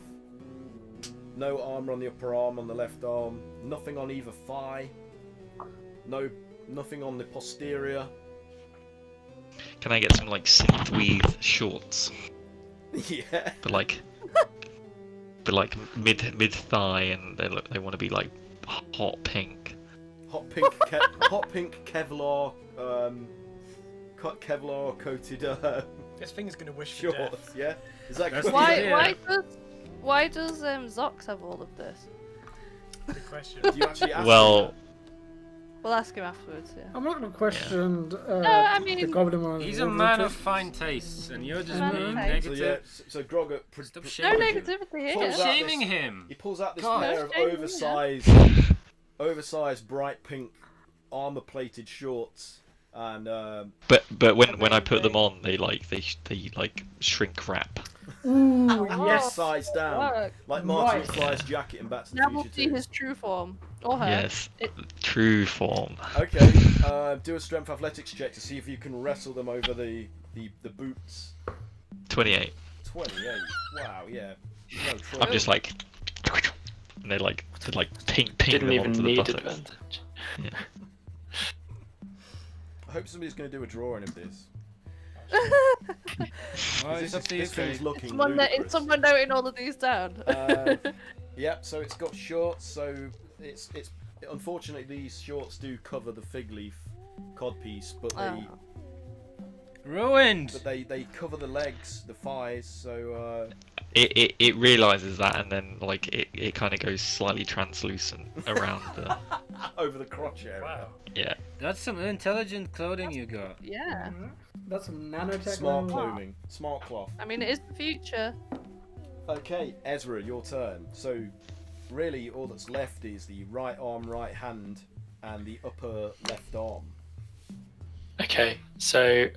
no armour on the upper arm on the left arm, nothing on either thigh, nothing on the posterior. Can I get some like synth shorts? Yeah. But like mid thigh, and they want to be like hot pink. Hot pink Kevlar, Kevlar coated This thing's gonna wish for death. shorts. Yeah. Is that That's good? the- Why does Zox have all of this? Good question. Do you actually ask Well, him We'll ask him afterwards. Yeah. I'm not going to question I the mean- goblin one. He's a man of fine tastes, and you're just Man of being taste. that? negative. So Grogger Stop No shaming him. negativity Pulls here. out Shaming this- him. He pulls out this God. pair of Don't shame me, oversized bright pink armor-plated shorts, and but when I put them on, they shrink wrap. Ooh, Oh, yes. size down, Work. like Martin Right. McFly's jacket in Back to the Now we'll Future see 2. his true form. Or her. Yes, It- true form. Okay, do a strength athletics check to see if you can wrestle them over the boots. 28. 28. Wow, yeah. No trouble. I'm just like, and they ping Didn't them even onto the need buttocks. advantage. Yeah. I hope somebody's going to do a drawing of this. Well, it's up to you, This thing's Craig. looking Someone, ludicrous. someone noting all of these down. Yep, so it's got shorts, so it's unfortunately these shorts do cover the fig leaf codpiece, but Ruined. they cover the legs, the thighs, so It realizes that, and then it kind of goes slightly translucent around the. over the crotch area. Wow. Yeah. That's some intelligent clothing you got. Yeah. That's some nanotech. Smart level. clothing, smart cloth. I mean, it is the future. Okay, Ezra, your turn. So really all that's left is the right arm, right hand, and the upper left arm. Okay, so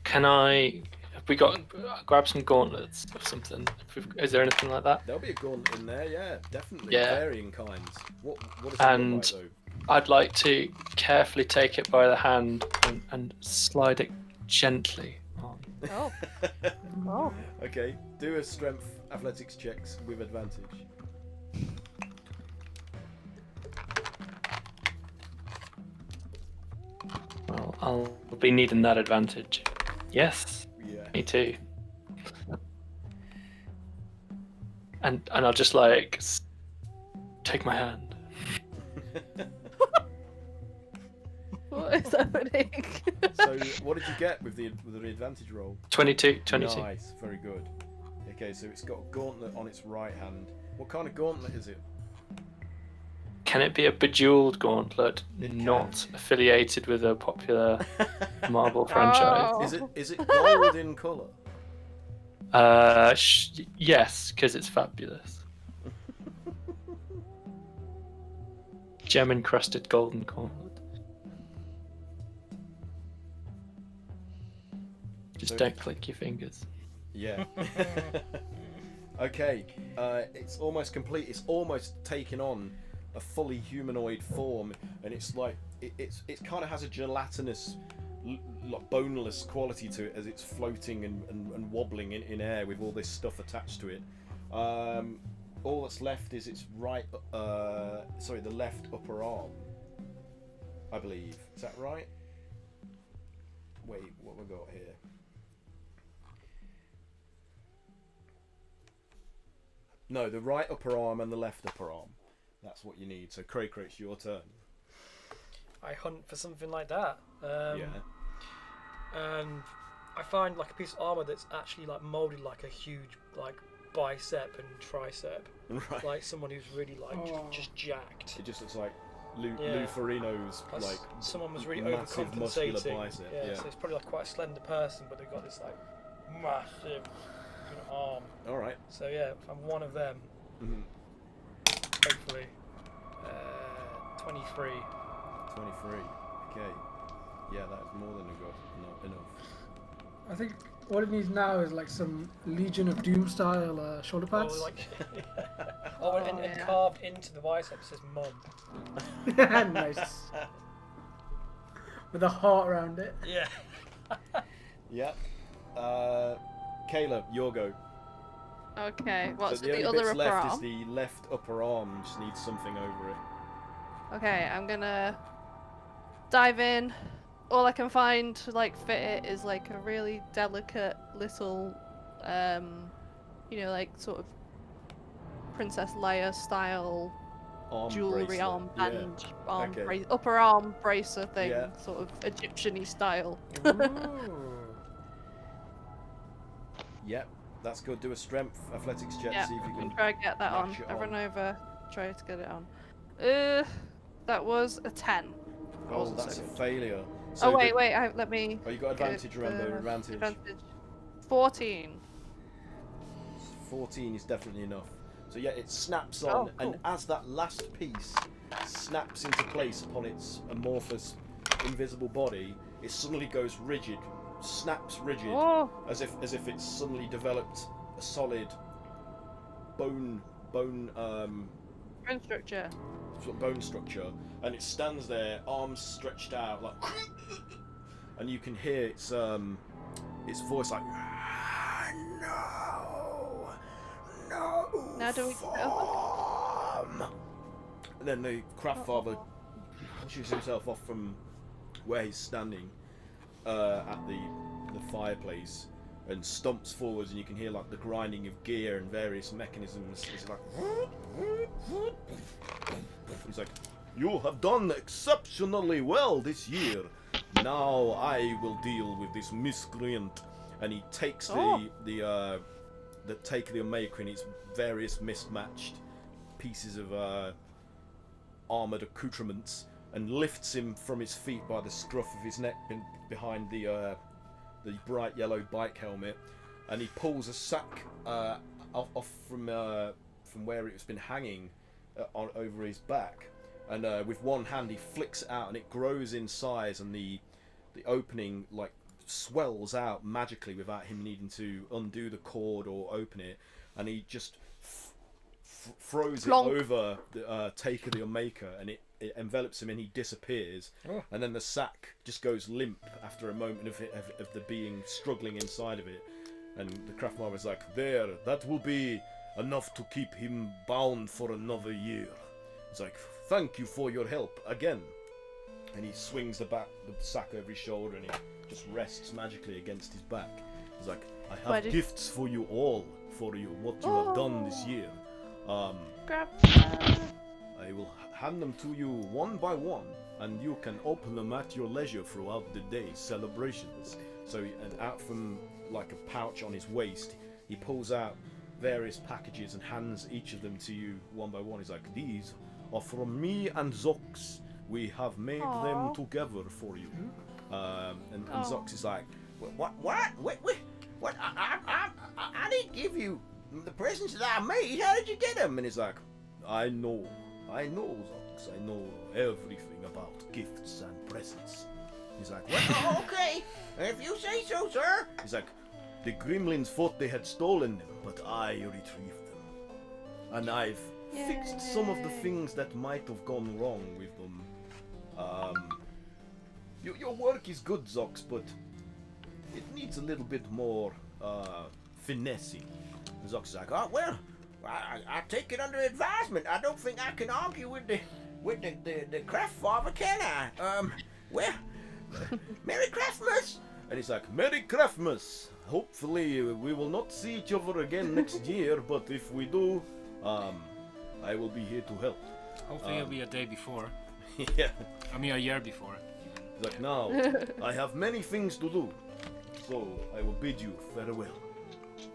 can I? Have we got grab some gauntlets or something? Is there anything like that? There'll be a gauntlet in there, yeah, definitely. Yeah. Varying kinds. What does it And- look like, though? I'd like to carefully take it by the hand and slide it gently on. Oh. Oh. Okay, do a strength athletics checks with advantage. Well, I'll be needing that advantage. Yes, Yeah. me too. And I'll just like take my hand. What is happening? So what did you get with the advantage roll? 22. Nice, very good. Okay, so it's got a gauntlet on its right hand. What kind of gauntlet is it? Can it be a bejeweled gauntlet, It can. not affiliated with a popular Marvel franchise? Oh. Is it gold in colour? Yes, because it's fabulous. Gem encrusted golden gauntlet. Just So- don't click your fingers. Yeah. Okay, it's almost complete. It's almost taken on a fully humanoid form, and it's like it kind of has a gelatinous, like boneless quality to it as it's floating and wobbling in air with all this stuff attached to it. All that's left is its the left upper arm, I believe. Is that right? Wait, what have we got here? No, the right upper arm and the left upper arm. That's what you need. So, Cray, it's your turn. I hunt for something like that. Yeah. And I find like a piece of armor that's actually like molded like a huge like bicep and tricep, Right. like someone who's really like Oh. just jacked. It just looks like Lou Yeah. Ferrino's Like, like someone was really massive muscular overcompensating. bicep. Yeah, Yeah. so it's probably like quite a slender person, but they've got this like massive arm. All right. So yeah, if I'm one of them, Mhm. hopefully. 23. 23. Okay. Yeah, that's more than enough. I think what it needs now is like some Legion of Doom style shoulder pads. Oh, like Oh, and yeah. carved into the bicep says "Mom." Nice. With a heart around it. Yeah. Yep. Kayla, your go. Okay, what's So with the the only other bits upper left arm? is the left upper arm. Just needs something over it. Okay, I'm gonna dive in. All I can find to like fit it is like a really delicate little, you know, like sort of Princess Leia style Arm jewelry bracelet. armband, Okay. upper arm bracer thing, Yeah. sort of Egyptian-y style. Yep. That's good. Do a strength athletics check. Yeah, See if you and can. try to get that on. match it I run on. over, try to get it on. That was a 10. That Oh, wasn't that's so a good. failure. Oh So wait, let me. Oh, you got get advantage. Remember, advantage. 14. 14 is definitely enough. So yeah, it snaps on, Oh, and cool. as that last piece snaps into place upon its amorphous, invisible body, it suddenly goes rigid, snaps rigid, Oh, as if it's suddenly developed a solid bone bone structure. sort of bone structure, and it stands there, arms stretched out, like, and you can hear its voice like, no, Now do we farm. And then the craft father pushes himself off from where he's standing at the fireplace and stomps forwards, and you can hear like the grinding of gear and various mechanisms. It's like, he's like, you have done exceptionally well this year. Now I will deal with this miscreant. And he takes the take of the Omega and its various mismatched pieces of armored accoutrements and lifts him from his feet by the scruff of his neck behind the bright yellow bike helmet, and he pulls a sack off from where it's been hanging over his back, and with one hand he flicks it out, and it grows in size, and the opening like swells out magically without him needing to undo the cord or open it, and he just throws Plonk. it over the take of the Omega, and it envelops him and he disappears. Oh. And then the sack just goes limp after a moment of the being struggling inside of it, and the Craftmaster is like, there, that will be enough to keep him bound for another year. He's like, thank you for your help again. And he swings the sack over his shoulder, and he just rests magically against his back. He's like, I have gifts for you all, for you, what you have done this year. Grab. I will hand them to you one by one, and you can open them at your leisure throughout the day's celebrations. So, and out from like a pouch on his waist, he pulls out various packages and hands each of them to you one by one. He's like, these are from me and Zox. We have made them together for you. And Zox is like, What? I didn't give you the presents that I made. How did you get them? and he's like, I know, Zox. I know everything about gifts and presents. He's like, what? Oh, okay. If you say so, sir. He's like, the gremlins thought they had stolen them, but I retrieved them. And I've fixed some of the things that might have gone wrong with them. Your work is good, Zox, but it needs a little bit more finessing. And Zox is like, Oh, well, I take it under advisement. I don't think I can argue with the craft father, can I? Well, Merry Christmas. and he's like, Merry Christmas! Hopefully we will not see each other again next year, but if we do, I will be here to help. Hopefully it'll be a day before. Yeah. I mean a year before. He's like, now, I have many things to do, so I will bid you farewell,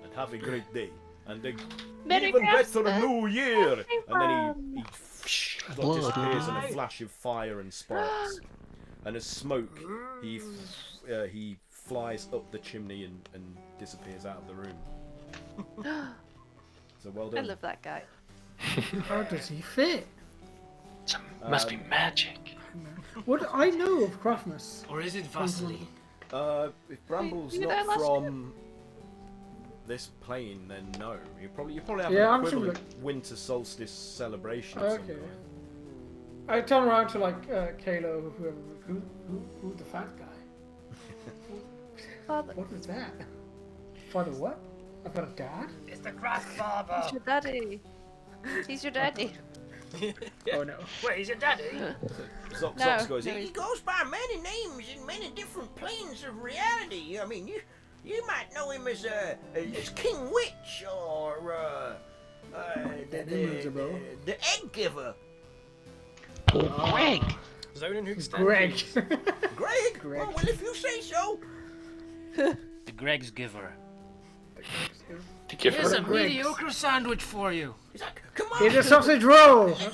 and have a great day, and then Merry even better, Christmas. New Year! And then he Blood. disappears in a flash of fire and sparks, and as smoke, he flies up the chimney and disappears out of the room. So well I done. love that guy. How does he fit? Must be magic. What I know of Craftmas. Or is it Vaseline? If Bramble's You not there last from this plane, then no. You probably have Yeah, an I'm sure, equivalent winter solstice celebration. Okay. somewhere. I turn around to like Kayla or whoever. Who the fat guy? Father. What is that? Father what? I've got a dad? It's the grandfather. He's your daddy. He's your daddy. Oh no. Wait, he's your daddy? Zox No, goes, no, He goes by many names in many different planes of reality. I mean, you might know him as King Witch or the Egg Giver. Greg! Zonin who's Greg. Greg? Oh, well, if you say so. The Greg's giver. To give Here's her a mediocre sandwich for you. He's like, come on. Here's a sausage roll. Ho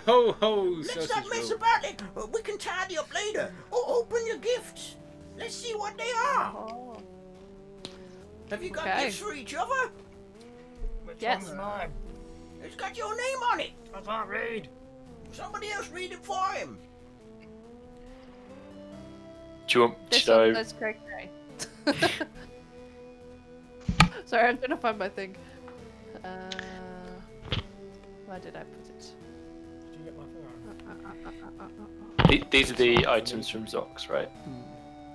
ho ho! Let's Sausage not mess roll. about it. We can tidy up later. Open your gifts. Let's see what they are. Oh. Have you got Okay. gifts for each other? Which Yes. one's mine? It's got your name on it. I can't read. Somebody else read it for him. Do you want? This Should one I? says Craig Gray. Sorry, I'm trying to find my thing. Where did I put it? Did you get my thing on? These are the items from Zox, right?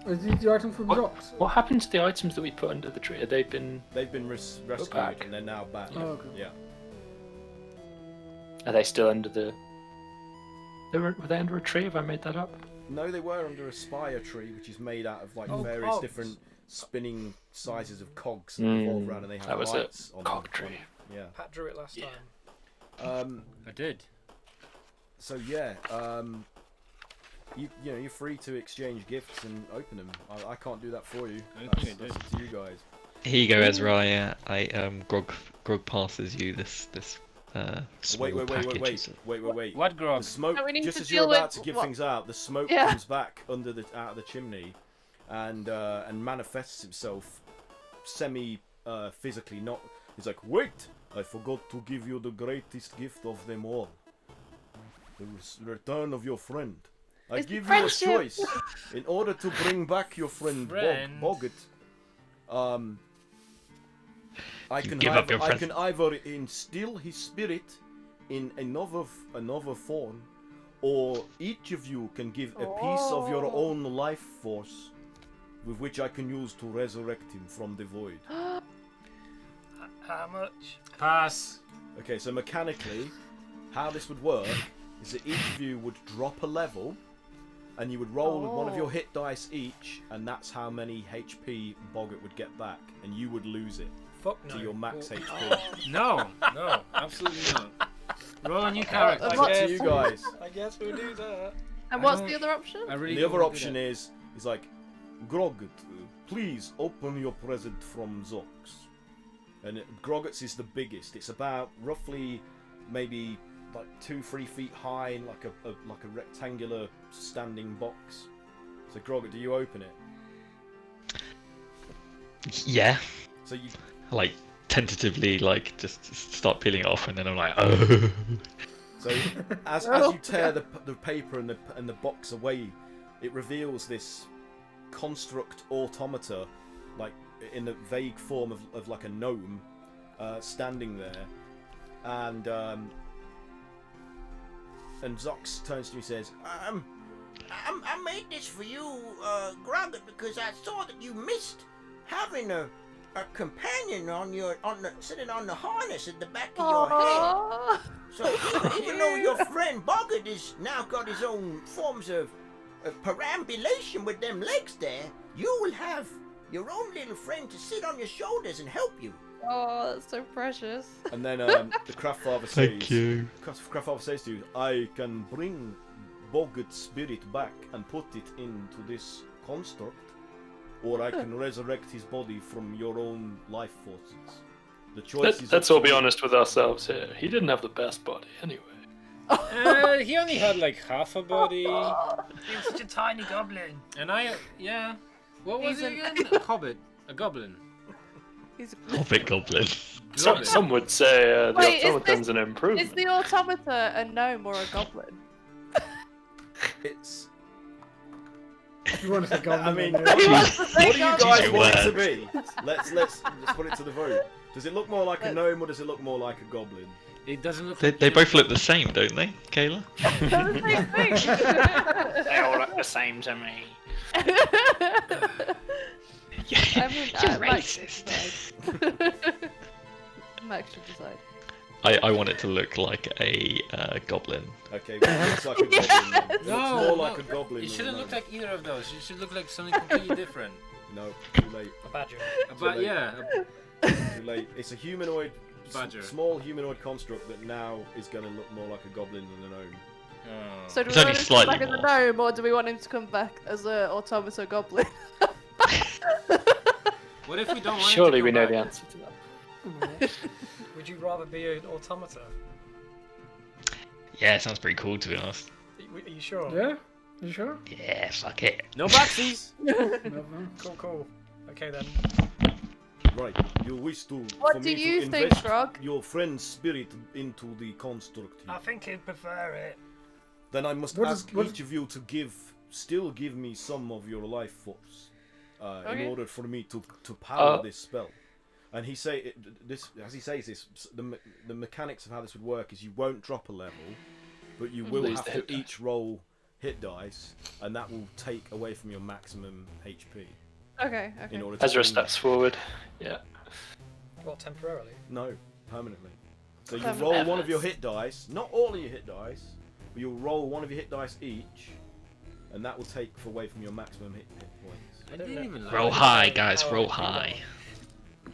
Is this the item from What, Rocks? what happened to the items that we put under the tree? Have they been? They've been rescued back. and they're now back. Oh, okay. Yeah. Are they still under the? Were they under a tree? Have I made that up? No, they were under a spire tree, which is made out of like Oh, various cogs. different spinning sizes of cogs that revolve around, and they have That was it. lights on Cog them. tree. Yeah. Pat drew it last Yeah. time. I did. So yeah, you know you're free to exchange gifts and open them. I can't do that for you. Okay, That's up to you guys. Here you go, Ezra. Grog passes you this small package. Wait. What The grog? smoke, No, we need just to as you're deal about with to give what- things out, the smoke Yeah. comes back out of the chimney, and manifests itself physically. Not. He's like, wait! I forgot to give you the greatest gift of them all. The return of your friend. I It's give friendship. you a choice. In order to bring back your friend Friend. Boggart, I You can give up your I friend. can either instill his spirit in another form, or each of you can give a piece of your Oh. own life force, with which I can use to resurrect him from the void. How much? Pass. Okay, so mechanically, how this would work is that each of you would drop a level, and you would roll with one of your Oh. hit dice each, and that's how many HP Boggart would get back, and you would lose it Fuck no. to your max Well, HP. No, absolutely not. Roll a new character. It's up to you guys. I guess we'll do that. And I what's don't- the other option? I really The don't other wanna do option that. is like, Groggot, please open your present from Zox. And Groggott's is the biggest. It's about roughly maybe like 2-3 feet high, in like a rectangular standing box. So Groggot, do you open it? Yeah, So you like tentatively, like just start peeling it off, and then I'm like, oh. So as Oh, you tear the paper and the box away, it reveals this construct automata, like in the vague form of like a gnome, standing there, and Zox turns to me and says, I made this for you, Groggot, because I saw that you missed having a companion sitting on the harness at the back of your head. Aww. So even though your friend Boggart has now got his own forms of perambulation with them legs there, you will have your own little friend to sit on your shoulders and help you. Oh, that's so precious. and then the Craftfather says, Thank you. Craftfather says to you, I can bring Boggart's spirit back and put it into this construct, or I can resurrect his body from your own life forces. The choice is Let's up all to be you. honest with ourselves here. He didn't have the best body anyway. He only had like half a body, He was such a tiny goblin. and yeah. What was He's he an- again? A hobbit, a goblin. He's a... Hobbit goblin. Some would say the Wait, is automaton's this- an improvement. Is the automata a gnome or a goblin? It's You want to say goblin? I mean, then, what do you guys your want it to words. be? Let's put it to the vote. Does it look more like a gnome or does it look more like a goblin? It doesn't look. They like both look the same, don't they, Kayla? They're the same thing. They all look the same to me. I mean, You're Max should racist. decide. Max should decide. I want it to look like a goblin. Okay, well, it looks like a goblin. Then. It No, looks more like a goblin. It than shouldn't a look gnome. like either of those. It should look like something completely different. No, too late. A badger. But yeah, Too late. It's a humanoid, Badger. small humanoid construct that now is going to look more like a goblin than a gnome. So do It's we only want him to come back slightly as a gnome, or do we want him to come back as an automata goblin? what if we don't want? Surely him to we come know back? the answer to that. Would you rather be an automata? Yeah, it sounds pretty cool to be honest. Are you sure? Yeah? You sure? Yeah, fuck it. No backsies. Cool. Okay then. Right, you wish to. What for do me to you think, invest Frog? Your friend's spirit into the construct. I think he'd prefer it. Then I must What is- ask what- each of you to still give me some of your life force, Okay. in order for me to power Oh. this spell. And he this as he says this, the mechanics of how this would work is you won't drop a level, but you will Lose have the to hit die. each roll hit dice, and that will take away from your maximum HP Okay. in order to. Ezra bring- steps forward. Yeah. Well, temporarily. No, permanently. So you Permanently. roll one of your hit dice, not all of your hit dice, but you'll roll one of your hit dice each, and that will take away from your maximum hit points. I didn't even Roll like high, guys, roll high. it.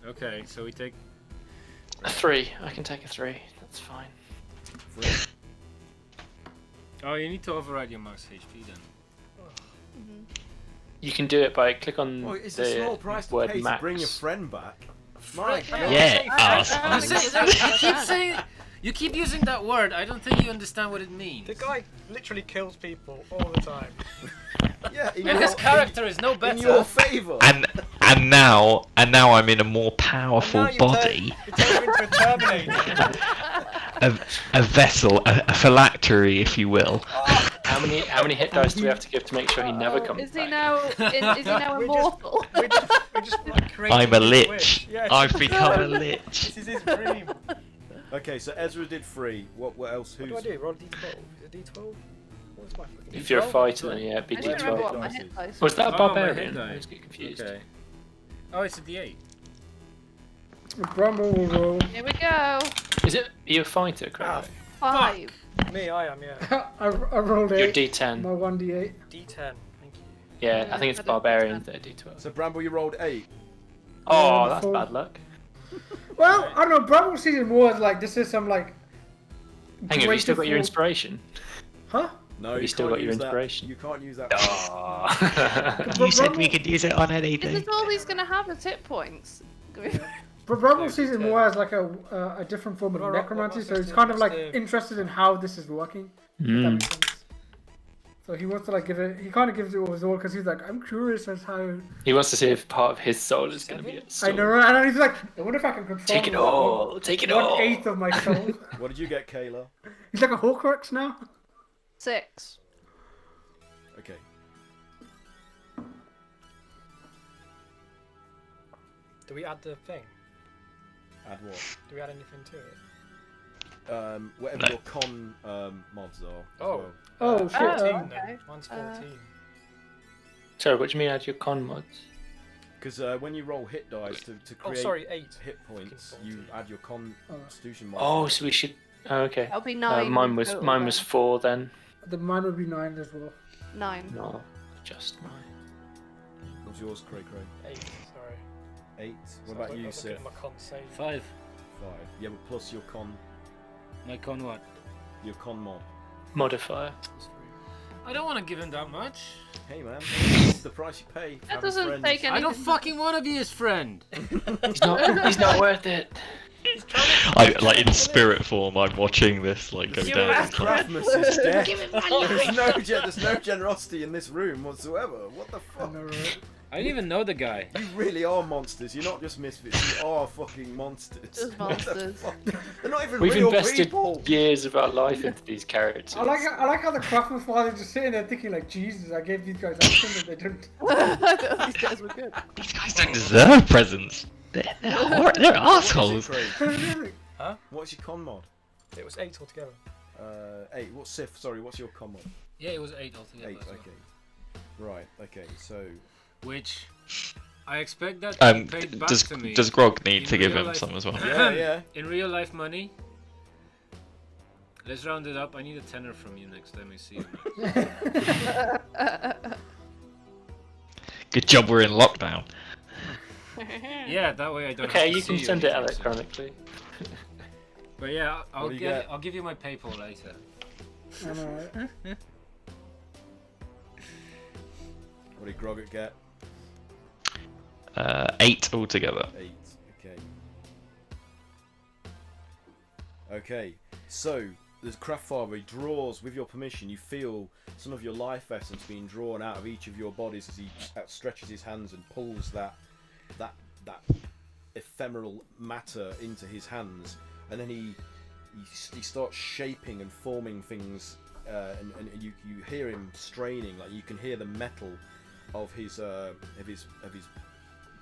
Okay, so we take. A 3. I can take a 3. That's fine. Free. Oh, you need to override your max HP then. You can do it by click on Well, it's the a small price to word pay max. to bring your friend back. My God. Yeah, I asshole. You keep saying. You keep using that word. I don't think you understand what it means. The guy literally kills people all the time. Yeah, in And your, his character is no in your better. favour. And now I'm in a more powerful And now you body, You turn him into a Terminator. a vessel, a phylactery, if you will. How many hit dice do we have to give to make sure he never comes Is he back? now? Is he now We immortal? We just like, created I'm a his lich. wish. Yeah, I've become a lich. This is his dream. Okay, so Ezra did 3. What else? What Who's? do I do? Roll a d12. Is it d12? What's my fucking If you're a D12? fighter, then yeah, it'd be I don't remember what D12. my hit dice. Was that a Oh, my barbarian? hit I dice. always get confused. Okay. Oh, it's a D8. Bramble will roll. Here we go. Is it? Are you a fighter, Ah, Craig? 5. me, I am, yeah. I rolled You're 8. D10. My 1d8. D10. Thank you. Yeah, I think it's I don't barbarians think that are D12. So Bramble, you rolled 8. Oh, that's four. bad luck. Well, I don't know. Bramble sees it more as like this is some like. Hang on, have you still got your greater inspiration? Huh? No, You still can't got your use that. inspiration. You can't use that. Oh. You said we could use it on Is anything. this all he's gonna have as hit points? But Bramble sees it more as like a different form of Well, necromancy, what's so he's the- kind of what's like the- interested in how this is working. If that Mm. makes sense. So he wants to like give it. He kind of gives it his all because he's like, I'm curious as how. He wants to see if part of his soul is going to be at I stake. know, right? And he's like, I wonder if I can control. Take it all. Take it all. 1/8 of my soul. What did you get, Kayla? He's like a Horcrux now. 6. Okay. Do we add the thing? Add what? Do we add anything to it? Whatever No. your con mods are. as Oh. well. Oh shit! 14 okay. then. Mine's 14. Sorry, what do you mean add your con mods? Because when you roll hit dice to Oh, create sorry, 8. hit points, Fucking you 14. add your constitution mod. Oh, so we should. Oh, okay. That'll be 9. Mine was total mine then. was 4 then. The mine would be 9 as well. 9. No, just 9. What's yours, Cray Cray? 8, sorry. 8. So What I about was you, looking Sif? at my con save. 5. 5. Yeah, but plus your con what? mod. Modifier. I don't want to give him that much. Hey man, it's the price you pay. for That having doesn't friends. take any- I don't fucking want to be his friend. He's not worth it. I like in spirit form. I'm watching this like go down. It's like, Craftsman's is dead. There's no generosity in this room whatsoever. What the I fuck? know, right? I didn't even know the guy. You really are monsters. You're not just misfits. You are fucking monsters. Just What the monsters. fuck? They're not even We've real invested people. years of our life into these characters. I like how the craftsman's father just sitting there thinking like, Jesus, I gave these guys action and they didn't. I thought these guys were good. These guys don't deserve presents. They're assholes. Huh? What's your con mod? It was 8 altogether. 8. What's Sif? Sorry, what's your con mod? Yeah, it was 8 altogether. 8. as well. Okay. Right. Okay. So. Which I expect that to be paid back Does to me. does Grog need in to give real him life. some as well? Yeah. In real life money. Let's round it up. I need a tenner from you next time I see you. Good job we're in lockdown. Yeah, that way I don't. Okay, have to you can see send it anytime soon. electronically. But yeah, What do you get? I'll give you my PayPal later. What did Grogget get? 8 altogether. 8. Okay. Okay. So the Craftfather, he draws, with your permission, you feel some of your life essence being drawn out of each of your bodies as he stretches his hands and pulls that ephemeral matter into his hands, and then he starts shaping and forming things, and you hear him straining, like you can hear the metal of his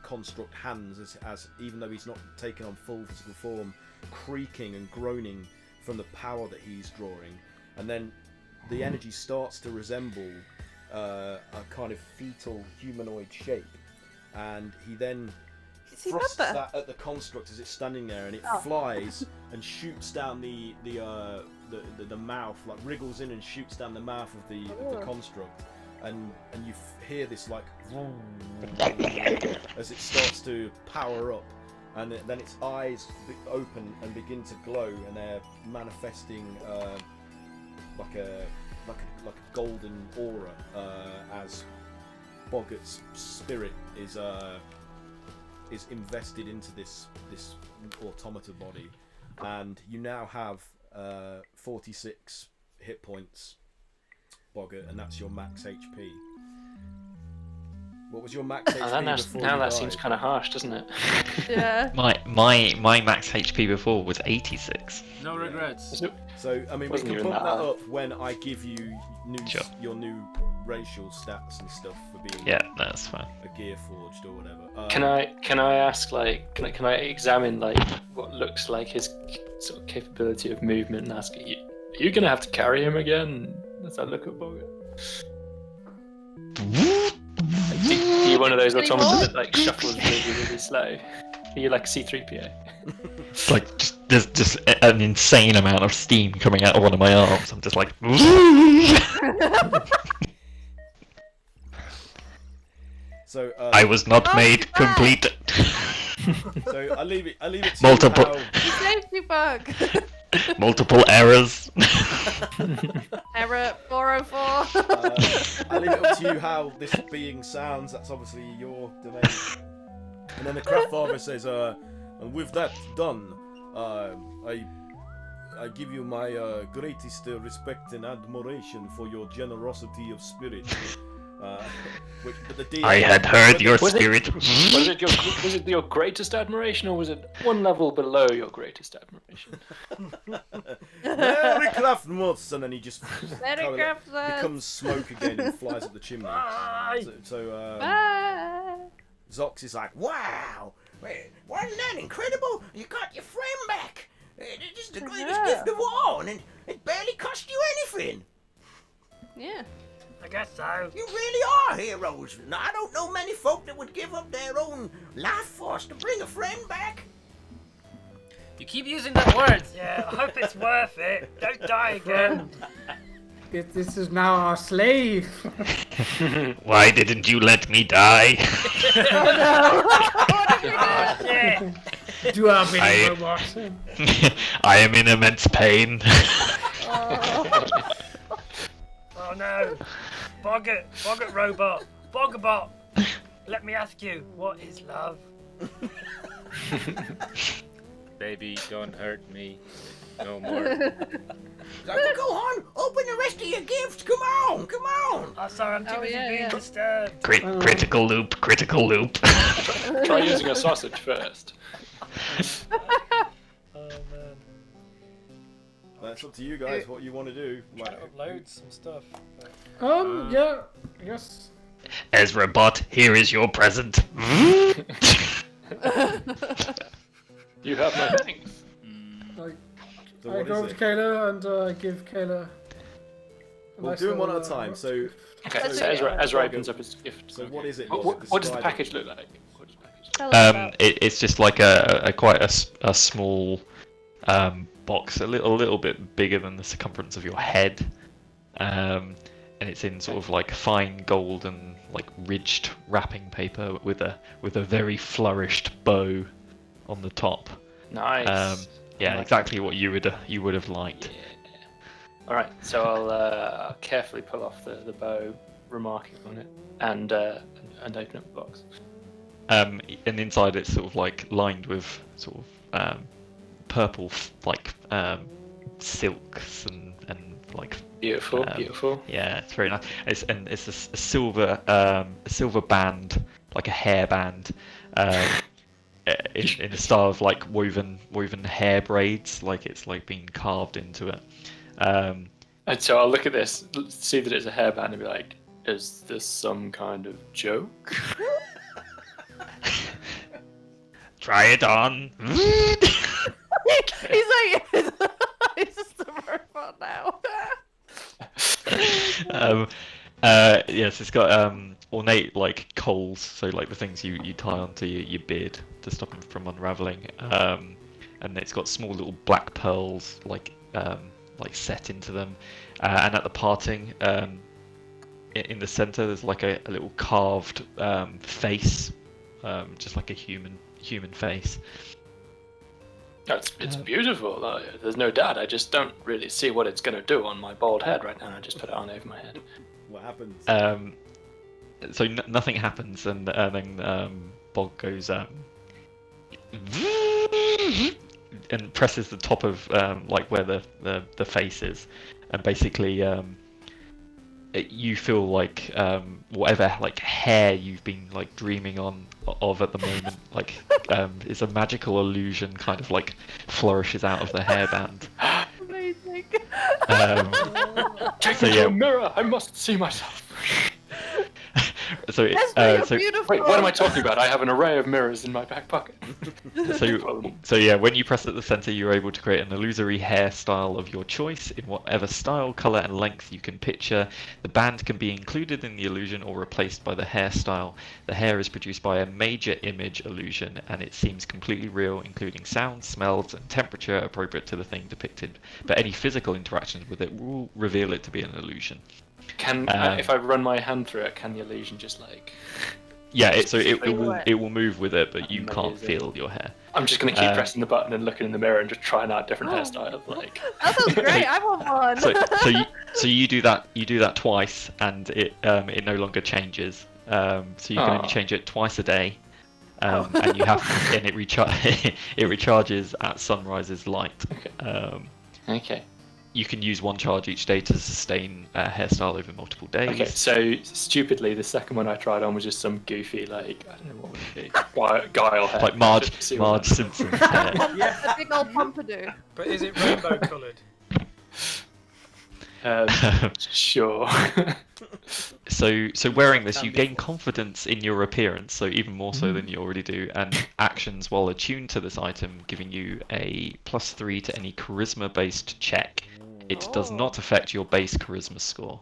construct hands as even though he's not taken on full physical form, creaking and groaning from the power that he's drawing, and then the energy starts to resemble a kind of fetal humanoid shape, and he then thrusts that at the construct as it's standing there, and it flies and shoots down the mouth, like wriggles in and shoots down the mouth of the construct, and you hear this like as it starts to power up, and then its eyes open and begin to glow, and they're manifesting like a golden aura as Boggart's spirit is invested into this automata body, and you now have 46 hit points, Boggart, and that's your max HP. What was your max HP before now you that died? seems kind of harsh, doesn't it? Yeah. My max HP before was 86. No regrets. So I mean, we Wasn't can even bump that that high. up when I give you Sure. your new racial stats and stuff for being Yeah, that's fine. a gear forged or whatever. Can I ask, like, can I examine like what looks like his sort of capability of movement and ask, are you gonna have to carry him again? As I look at Bogart. Are you one of those automatons that like shuffles really slow? Are you like C-3PO? It's like there's just an insane amount of steam coming out of one of my arms. I'm just like. So I was not made complete. So I leave it to Multiple. you how, Safety bug. Multiple errors. Error 404. I leave it up to you how this being sounds. That's obviously your domain. And then the Craftfather says, and with that done, I give you my greatest respect and admiration for your generosity of spirit. But the DM, I had heard your Was it- spirit. Was it your greatest admiration, or was it one level below your greatest admiration? Merry Craftmas, and then he just Merry kind of Craftmas. becomes smoke again and flies up the chimney. So Bye. Zox is like, Wow! Wait, wasn't that incredible? You got your friend back. It's just the greatest gift of all, and it barely cost you anything. Yeah. I guess so. You really are heroes. Now, I don't know many folk that would give up their own life force to bring a friend back. You keep using that word. Yeah, I hope it's worth it. Don't die again. This is now our slave. Why didn't you let me die? Oh, shit. Do our bidding, I- robot. I am in immense pain. Oh no. Boggart robot. Boggarbot. Let me ask you, what is love? Baby, don't hurt me no more. So go on, open the rest of your gifts. Come on, come on. Oh, sorry, I'm too busy being disturbed. Critical loop, critical loop. Try using a sausage first. Oh man. That's up to you guys. What you want to do? Try to upload some stuff. Yeah, I guess. Ezra Bot, here is your present. You have my things. So I what go is over to it? Kayla and give Kayla. a We'll nice do them one at a little, time. So, Okay, so Ezra opens up his gift. so what is it? What does the package look like? What does the package look Tell us about- It's just like a quite a small box, a little bit bigger than the circumference of your head, and it's in sort of like fine gold and like ridged wrapping paper with a very flourished bow on the top. Nice. Yeah, Like exactly what you would have liked. Yeah. All right, so I'll carefully pull off the bow, remarking on it, and open up the box. And inside it's sort of like lined with sort of purple silks and like Beautiful, beautiful. yeah, it's very nice. It's a silver band, like a hairband, in the style of like woven hair braids, like it's like being carved into it. And so I'll look at this, see that it's a hairband, and be like, "Is this some kind of joke?" Try it on. He's like, he's just a robot now. Yes, it's got ornate like coals, so like the things you tie onto your beard to stop them from unraveling. And it's got small little black pearls like set into them. And at the parting, in the center, there's like a little carved face, just like a human face. It's beautiful. There's no doubt. I just don't really see what it's going to do on my bald head right now. I just put it on over my head. What happens? So nothing happens, and then Bog goes and presses the top of like where the face is, and basically you feel like whatever like hair you've been like dreaming of at the moment like is a magical illusion kind of like flourishes out of the hairband. Amazing. Take So, me to yeah. a mirror. I must see myself. So it, Esther, you're so beautiful. Wait, what am I talking about? I have an array of mirrors in my back pocket. So yeah, when you press at the center, you're able to create an illusory hairstyle of your choice in whatever style, color, and length you can picture. The band can be included in the illusion or replaced by the hairstyle. The hair is produced by a major image illusion, and it seems completely real, including sounds, smells, and temperature appropriate to the thing depicted. But any physical interactions with it will reveal it to be an illusion. Can if I run my hand through it, can the illusion just like? Yeah, it Free will move with it, but you can't Amazing. feel your hair. I'm just gonna keep pressing the button and looking in the mirror and just trying out different hairstyles. Like, That sounds great. I want one. So you do that twice, and it no longer changes. So you can only change it twice a day, and you have and it recharges at sunrise's light. okay. You can use one charge each day to sustain a hairstyle over multiple days. Okay, so stupidly, the second one I tried on was just some goofy, like, I don't know what would it be, guile hair. Like Marge Just see what Simpson's hair. The big old pompadour. But is it rainbow coloured? Sure. So wearing this, you gain confidence in your appearance, so even more so than you already do, and actions while attuned to this item, giving you a +3 to any charisma-based check. It does not affect your base charisma score.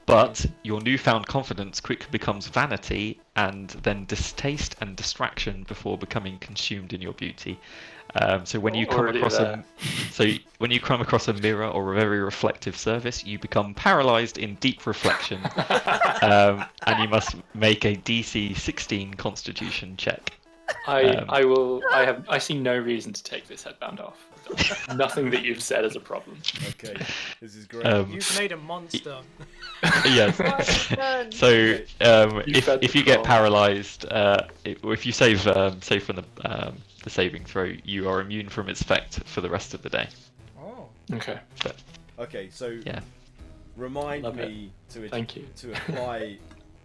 But your newfound confidence quickly becomes vanity and then distaste and distraction before becoming consumed in your beauty. So when you come Already across there. a mirror or a very reflective surface, you become paralyzed in deep reflection, and you must make a DC 16 Constitution check. I see no reason to take this headband off. Nothing that you've said is a problem. Okay, this is great. You've made a monster. Yes. So if you get paralyzed, if you save from the the saving throw, you are immune from its effect for the rest of the day. Oh. Okay. Okay, so Yeah. remind Love me to Thank you. to apply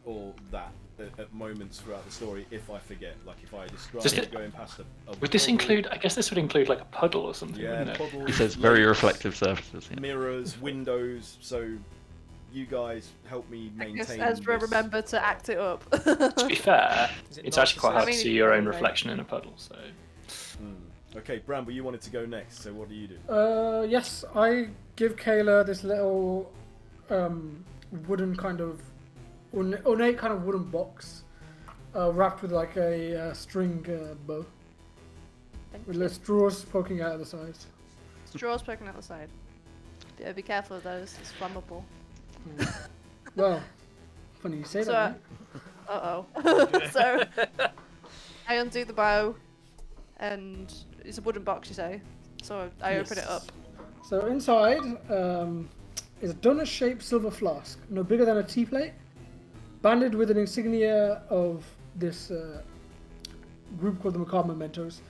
all that at moments throughout the story if I forget. Like if I describe Just going past a Would this puddle, include? I guess this would include like a puddle or something, yeah, wouldn't it? puddles, It says very lakes, reflective surfaces. Yeah. mirrors, windows. So you guys help me I guess maintain. Ezra this. remember to act it up. To be fair, Is it it's not actually quite the hard same? to I see mean, your own anyway. reflection in a puddle. So Okay, Bramble, you wanted to go next. So what do you do? Yes, I give Kayla this little wooden kind of ornate kind of wooden box wrapped with like a string bow with little straws poking out of the sides. Straws poking out the side. Yeah, be careful of those. It's flammable. Well, funny you say So, that. Right? So I undo the bow, and it's a wooden box, you say. So I open it up. So inside is a donut-shaped silver flask, no bigger than a tea plate, banded with an insignia of this group called the Macabre Mementos.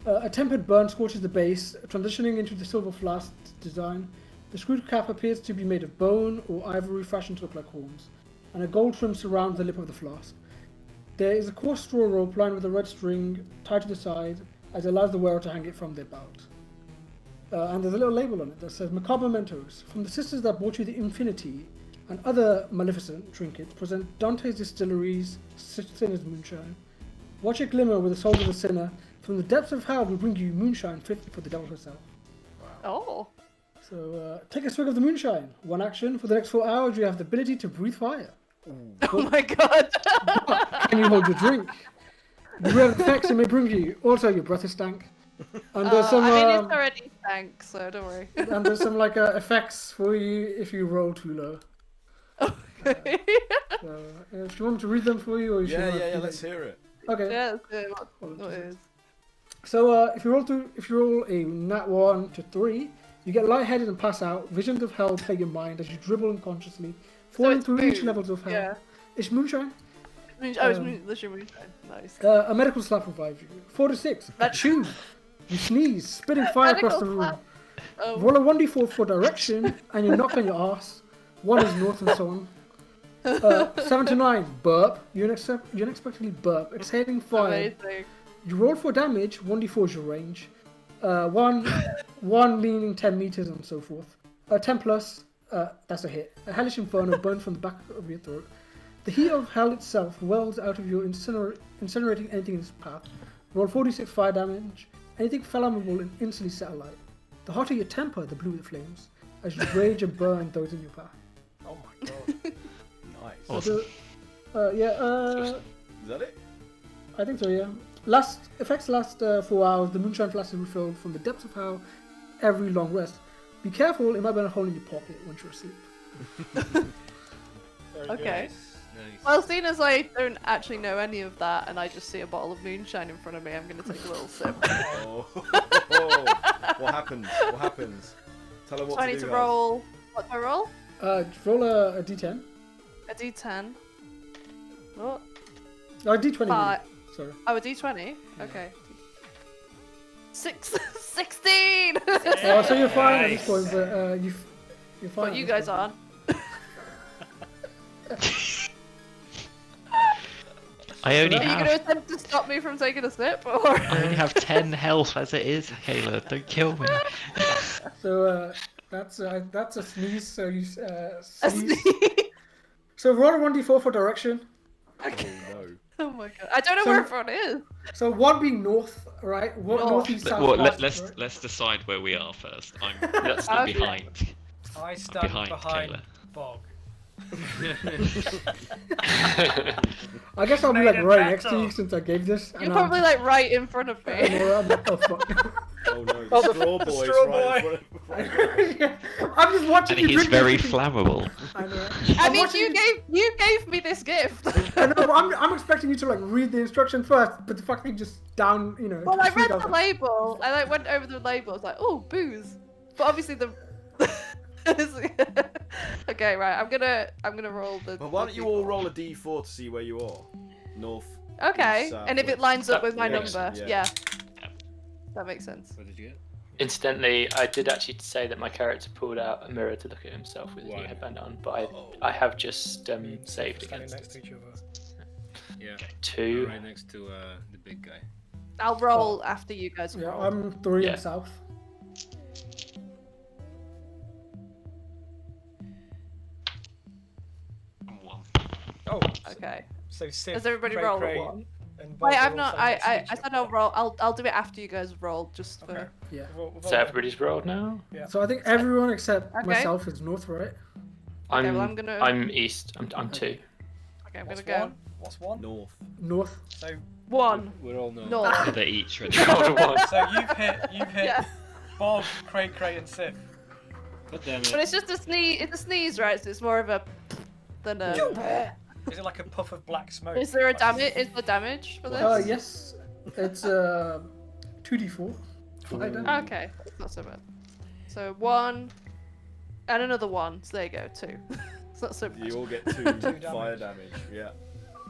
A tempered burn scorches the base, transitioning into the silver flask design. The screw cap appears to be made of bone or ivory fashioned to look like horns, and a gold trim surrounds the lip of the flask. There is a coarse straw rope lined with a red string tied to the side, as it allows the wearer to hang it from their belt. And there's a little label on it that says Macabre Mementos, from the sisters that brought you the Infinity and other maleficent trinkets, present Dante's Distilleries, Sinner's Moonshine. Watch it glimmer with the soul of the sinner. From the depths of hell we bring you moonshine fit for the devil herself. Oh. So take a swig of the moonshine. One action. For the next 4 hours you have the ability to breathe fire. Oh my god. Can you hold your drink? Beware of the effects it may bring you. Also your breath is stank. And there's some I mean, it's already stank, so don't worry. and there's some like effects for you if you roll too low. Okay. So, if you want me to read them for you, or you should Yeah, do let's that? hear it. Okay. Yeah, that's good. What it is. So if you roll a nat 1 to 3, you get lightheaded and pass out. Visions of hell plague your mind as you dribble unconsciously, falling it's through each moon, levels of hell. Yeah. It's moonshine. Oh, it's literally moonshine. Nice. A medical slap revives you. 4 to 6. Achoo! You sneeze, spitting fire across the Medical room. slap. Oh. Roll a 1d4 for direction, and you knock on your ass. 1 is north and so on. 7 to 9, burp. You unexpectedly burp, exhaling fire. Amazing. You roll for damage, 1d4 is your range. 1 meaning 10 meters and so forth. 10 plus, that's a hit. A hellish inferno burns from the back of your throat. The heat of hell itself wells out of you, incinerating anything in its path. Roll 46 fire damage. Anything flammable and instantly set alight. The hotter your temper, the bluer the flames, as you rage and burn those in your path. Oh my god. Nice. Awesome. Is that it? I think so, yeah. Effects last 4 hours. The moonshine flask is refilled from the depths of hell every long rest. Be careful, it might be a hole in your pocket once you're asleep. Very Okay. good. Nice. Well, seeing as I don't actually know any of that, and I just see a bottle of moonshine in front of me, I'm gonna take a little sip. Oh. What happens? What happens? Tell her what So I to need do, to guys. roll. What do I roll? Just roll a d10. A d10. What? Oh, a d20. Five. Sorry. Oh, a d20. Okay. 16. Oh, so you're fine at this point, but you're fine. But at you this guys point. aren't. I only Are you going to have attempt to stop me from taking a sip, or? I only have 10 health as it is, Kayla. Don't kill me. So that's a sneeze. So you A sneeze. sneeze. So roll a 1d4 for direction. Oh no. Oh my god. I don't know So- where everyone is. So 1 being north, right? North. Northeast, south. Well, west, let's right? let's decide where we are first. I'm still Okay. behind. I stand behind behind Kayla. Bog. I guess I'll be Made like it right next to better. you since I gave this. You're probably like right in front of me. Oh fuck. Oh no. Oh, The the straw boy's straw right boy. in front Yeah, I'm just watching And you he's drink very this. flammable. I know. I I'm mean, watching you gave me this gift. I know, but I'm expecting you to like read the instruction first, but the fact that you just down, you know. Well, I just read out the there. label. I like went over the label. I was like, oh, booze. But obviously the. Okay, right. I'm gonna roll the. Well, why don't you all roll a d4 to see where you are? North. Okay, South, and if it west. lines up with my Yeah, number, yeah. yeah. That makes sense. What did you get? Incidentally, I did actually say that my character pulled out a mirror to look at himself with his new Why? headband on, but I have just saved Standing against next to it. each other. Yeah. 2. Right next to the big guy. I'll roll after you guys Yeah, roll. I'm 3 Yeah. and south. I'm 1. Oh, Okay. so Sif, Has everybody Cray rolled a Cray, 1? and Bob Wait, are I've all not. standing next to I each said other. I'll roll. I'll do it after you guys roll, just for. Okay. Yeah. We'll So vote everybody's rolled now? Yeah. So I think everyone except Okay. myself is north, right? I'm, well, I'm gonna- I'm east. I'm 2. Okay, I'm What's gonna go. 1? What's 1? North. North. So 1. We're all north. North. They're each ready. Rolled a 1. so you've hit Yeah. Bob, Cray Cray, and Sif. God damn it. But it's just a sneeze. It's a sneeze, right? So it's more of a than a. Is it like a puff of black smoke? Is there a damage? Is there damage for this? Yes. It's 2d4. Fire damage. Okay, not so bad. So 1 and another 1. So there you go, 2. It's not so bad. You all get 2 damage. fire damage. Yeah.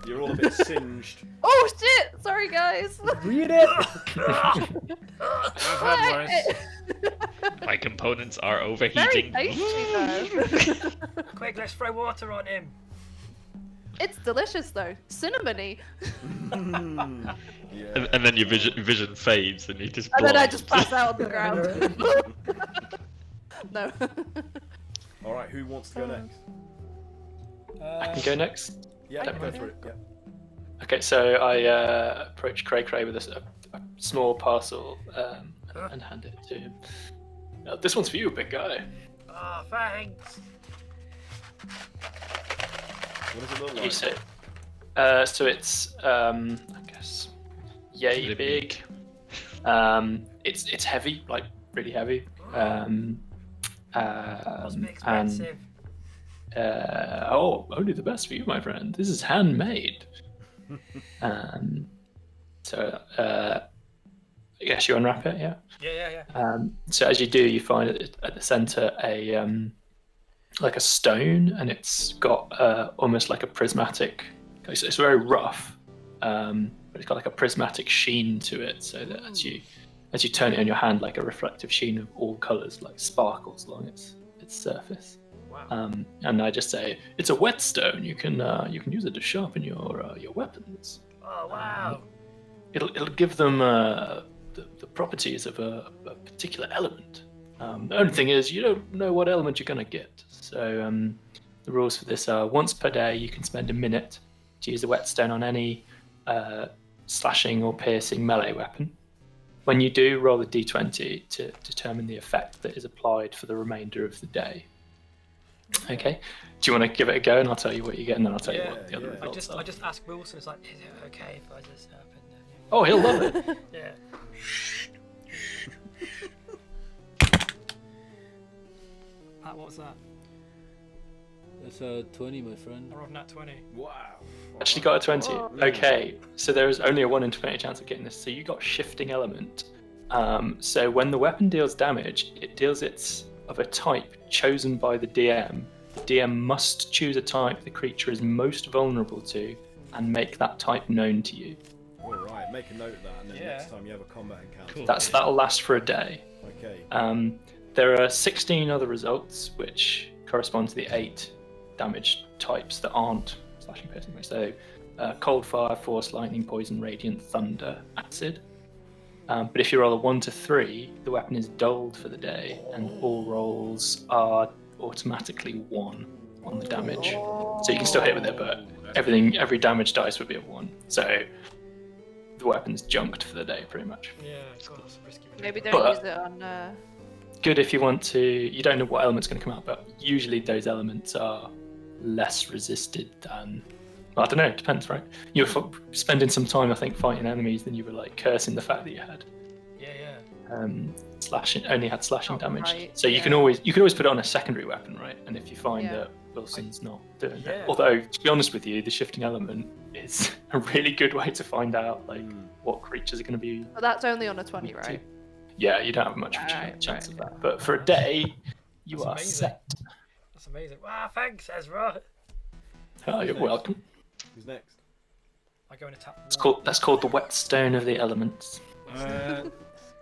You're all a bit singed. Oh shit! Sorry guys. Read it. I've had worse. My components are Very overheating. tasty though. Quick, let's throw water on him. It's delicious though. Cinnamony. Yeah. And then your vision fades and you just And then I blind. just pass out on the ground. No. All right. Who wants to go next? I can go next. Yeah. Don't Go mind. for it. Yeah. Okay, so I approach Cray Cray with a small parcel and hand it to him. This one's for you, big guy. Oh, thanks. What does it look like? You say. So it's I guess yay Is it big. It's heavy, like really heavy. Must be And expensive. only the best for you, my friend. This is handmade. So I guess you unwrap it, yeah. Yeah. So as you do, you find at the center a like a stone, and it's got almost like a prismatic. It's very rough, but it's got like a prismatic sheen to it, so that as you turn it in your hand, like a reflective sheen of all colors, like sparkles along its surface. Wow. And I just say it's a whetstone. You can use it to sharpen your weapons. Oh, wow. It'll give them the properties of a particular element. The only thing is you don't know what element you're gonna get. So the rules for this are: once per day you can spend a minute to use the whetstone on any slashing or piercing melee weapon. When you do, roll a d20 to determine the effect that is applied for the remainder of the day. Okay. Do you want to give it a go, and I'll tell you what you get, and then I'll tell you what the other Yeah. results are. I just asked Wilson, it's like, is it okay if I just happen? Oh, he'll love it. Yeah. Pat, what was that? That's a 20, my friend. I rolled nat 20. Wow. Actually got a 20. Oh. Okay, so there is only a 1 in 20 chance of getting this. So you got shifting element. So when the weapon deals damage, it deals it of a type chosen by the DM. The DM must choose a type the creature is most vulnerable to and make that type known to you. All right. Make a note of that, and then Yeah. next time you have a combat encounter. Cool. That'll last for a day. Okay. There are 16 other results which correspond to the 8 damage types that aren't slashing, piercing. So cold, fire, force, lightning, poison, radiant, thunder, acid. But if you roll a 1 to 3, the weapon is dulled for the day, and all rolls are automatically 1 on the damage. So you can still hit with it, but every damage dice would be a 1. So the weapon's junked for the day, pretty much. Yeah, God, that's risky. Maybe don't But- use it on. Good if you want to. You don't know what element's going to come out, but usually those elements are less resisted than. Well, I don't know. It depends, right? You were spending some time, I think, fighting enemies, then you were like cursing the fact that you had slashing, only had slashing Oh, damage. right, So you yeah. can always put it on a secondary weapon, right? And if you find Yeah. that Wilson's not doing Yeah. that, although to be honest with you, the shifting element is a really good way to find out like what creatures are going to be. But that's only on a 20, right? Yeah, you don't have much of a Right, chance right. of that. But for a day, you That's are amazing. set. That's amazing. Wow, thanks, Ezra. Oh, you're welcome. Who's next? I go and attack. That's called the whetstone of the elements.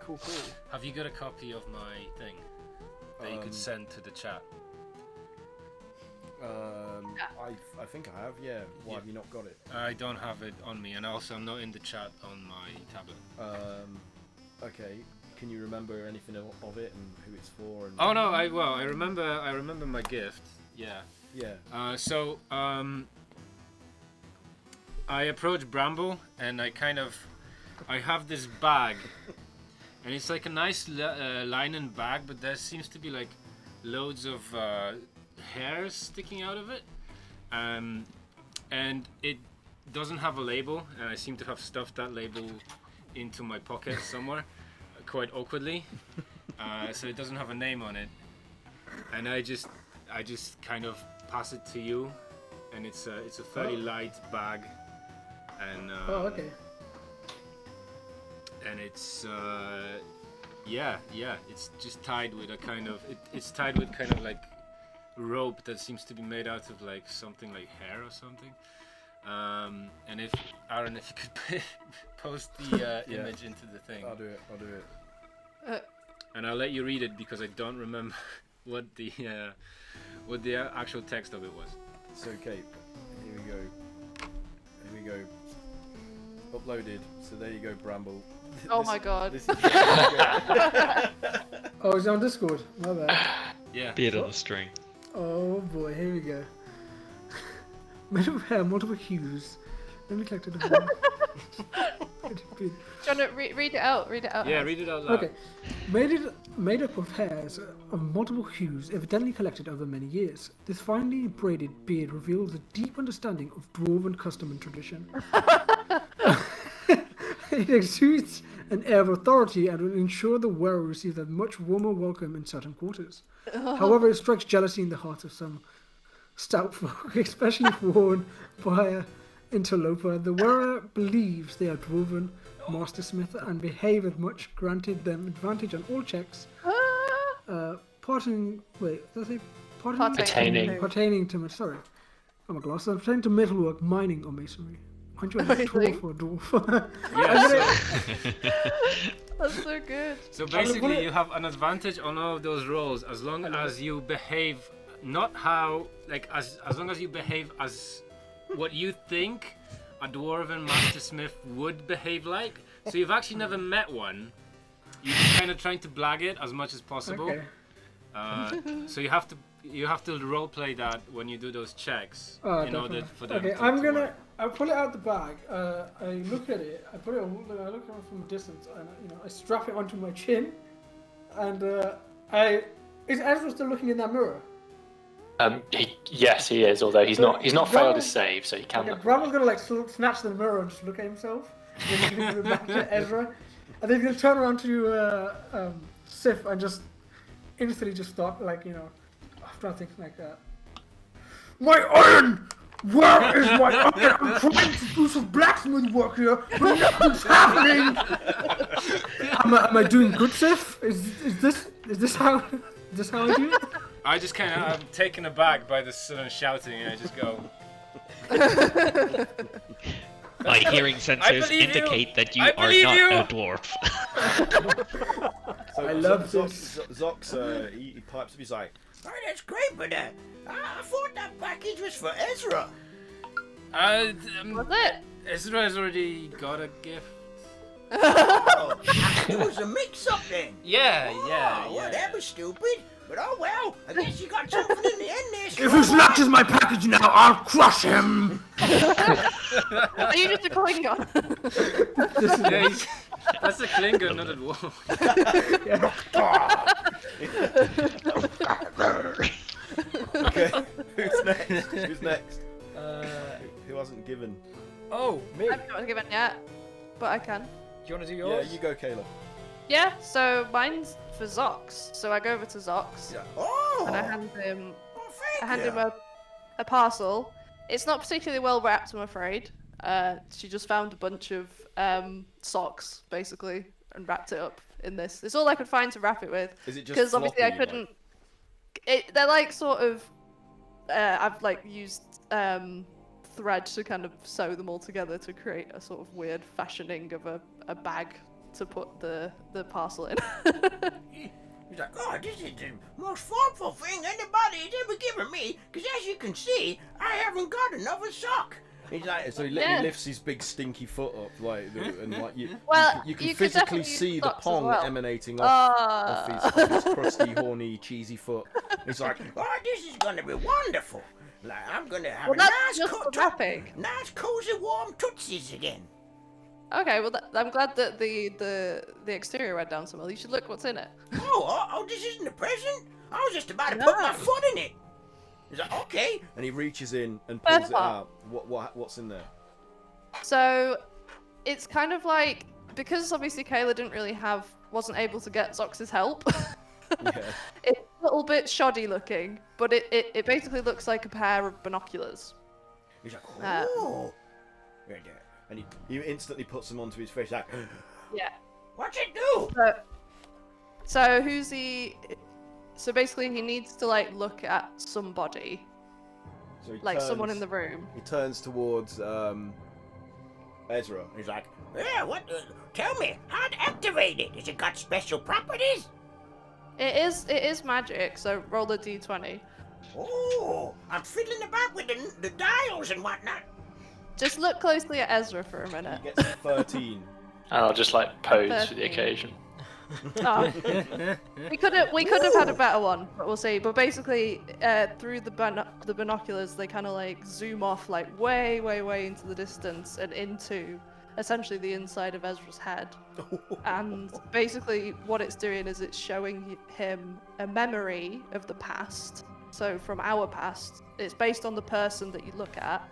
Cool. Have you got a copy of my thing that you could send to the chat? I think I have. Yeah. Why have you not got it? I don't have it on me, and also I'm not in the chat on my tablet. Okay. Can you remember anything of it and who it's for? And... Oh no, I remember my gift. Yeah. Yeah. I approached Bramble and I have this bag, and it's like a nice linen bag, but there seems to be like loads of hairs sticking out of it, and it doesn't have a label, and I seem to have stuffed that label into my pocket somewhere, quite awkwardly, so it doesn't have a name on it, and I just kind of pass it to you, and it's a fairly light bag, and okay. and it's it's just tied with a kind of it's tied with kind of like rope that seems to be made out of like something like hair or something. And if Aaron, if you could post the image into the thing, I'll do it. and I'll let you read it because I don't remember what the actual text of it was. So, Kate, here we go. Uploaded. So there you go, Bramble. Oh my god. This is Oh, it's on Discord. My bad. Yeah. Beard on a string. Oh boy, here we go. Made of hair, multiple hues. Let me collect it. John, read it out. Read it out. Yeah, read it out loud. Okay. Made up of hairs of multiple hues, evidently collected over many years. This finely braided beard reveals a deep understanding of dwarven custom and tradition. It exudes an air of authority and will ensure the wearer receives a much warmer welcome in certain quarters. However, it strikes jealousy in the hearts of some stout folk, especially if worn by an interloper. The wearer believes they are dwarven mastersmith and behave as much, granted them advantage on all checks. Pertaining to pertaining to metalwork, mining, or masonry. Aren't you a dwarf or a dwarf? Yeah, That's so good. so basically you have an advantage on all of those rolls as long as you behave not how like as long as you behave as what you think a dwarven mastersmith would behave like. So you've actually never met one. You're kind of trying to blag it as much as possible. Okay. So you have to roleplay that when you do those checks in order for them. Okay, to I pull it out the bag. I look at it. I look at it from a distance, and I strap it onto my chin. And is Ezra still looking in that mirror? Yes, he is. Although he's not failed his save, so he can. Okay, Bravo's gonna like snatch the mirror and just look at himself. Then he's gonna give it back to Ezra, and then he's gonna turn around to Sif and just instantly just start like I'm trying to think like my iron. Where is my iron? I'm trying to do some blacksmith work here, but nothing's happening. Am I doing good, Sif? Is this how I do it? I just kind of I'm taken aback by the sudden shouting, and I just go. My hearing sensors indicate that you are not a dwarf. So I love this. Zox, he pipes up. He's like, Oh, that's great, but I thought that package was for Ezra. Was it? Ezra has already got a gift. Oh, it was a mix-up then. Yeah. Well, that was stupid. But oh well, I guess you got something in the end there. If he snatches my package now, I'll crush him. Are you just a Klingon? Yeah, that's a Klingon, not a dwarf. okay, who's next? Who hasn't given? Oh, me. I'm not given yet, but I can. Do you want to do yours? Yeah, you go, Caleb. Yeah, so mine's for Zox. So I go over to Zox Oh, and I hand him thank you. a parcel. It's not particularly well wrapped, I'm afraid. She just found a bunch of socks, basically, and wrapped it up in this. It's all I could find to wrap it with. Is it just Because obviously I floppy, couldn't... They're like sort of... I've like used thread to kind of sew them all together to create a sort of weird fashioning of a bag to put the parcel in. He's like, oh, this is the most thoughtful thing anybody's ever given me, because as you can see, I haven't got another sock. He's like, So he lifts his big stinky foot up, and you can could physically definitely see use the socks as pong well. emanating off his crusty, horny, cheesy foot. He's like, oh, this is gonna be wonderful. Like, I'm gonna have Well, a that's just for wrapping. nice, cozy, warm tootsies again. Okay, well, I'm glad that the exterior went down so well. You should look what's in it. Oh, this isn't a present? I was just about to put my foot in it. He's like, okay. and he reaches in and pulls First it out. What's in there? So it's kind of like, because obviously Kayla wasn't able to get Zox's help. Yeah. It's a little bit shoddy looking, but it basically looks like a pair of binoculars. He's like, oh. And he instantly puts them onto his face, like, Yeah. What's it do? So who's he? So basically, he needs to like look at somebody, so he like someone turns- in the room. He turns towards Ezra. He's like, yeah, what? Tell me, how to activate it? Has it got special properties? It is magic. So roll a d20. Oh, I'm fiddling about with the dials and whatnot. Just look closely at Ezra for a minute. He gets 13. And I'll just like pose for the 13. occasion. Oh. we could have had a better one, but we'll see. But basically, through the binoculars, they kind of like zoom off like way into the distance and into essentially the inside of Ezra's head. And basically, what it's doing is it's showing him a memory of the past. So from our past, it's based on the person that you look at.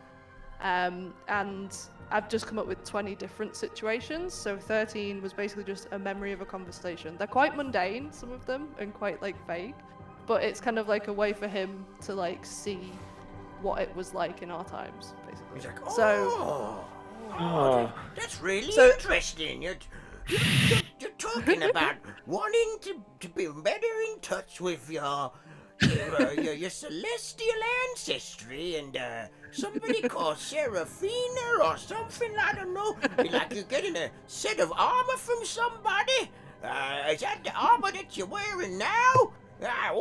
And I've just come up with 20 different situations. So 13 was basically just a memory of a conversation. They're quite mundane, some of them, and quite like vague, but it's kind of like a way for him to like see what it was like in our times, basically. He's like, Oh. that's really So- interesting. You're talking about wanting to be better in touch with your celestial ancestry and somebody called Seraphina or something, I don't know. Like you're getting a set of armor from somebody. Is that the armor that you're wearing now? I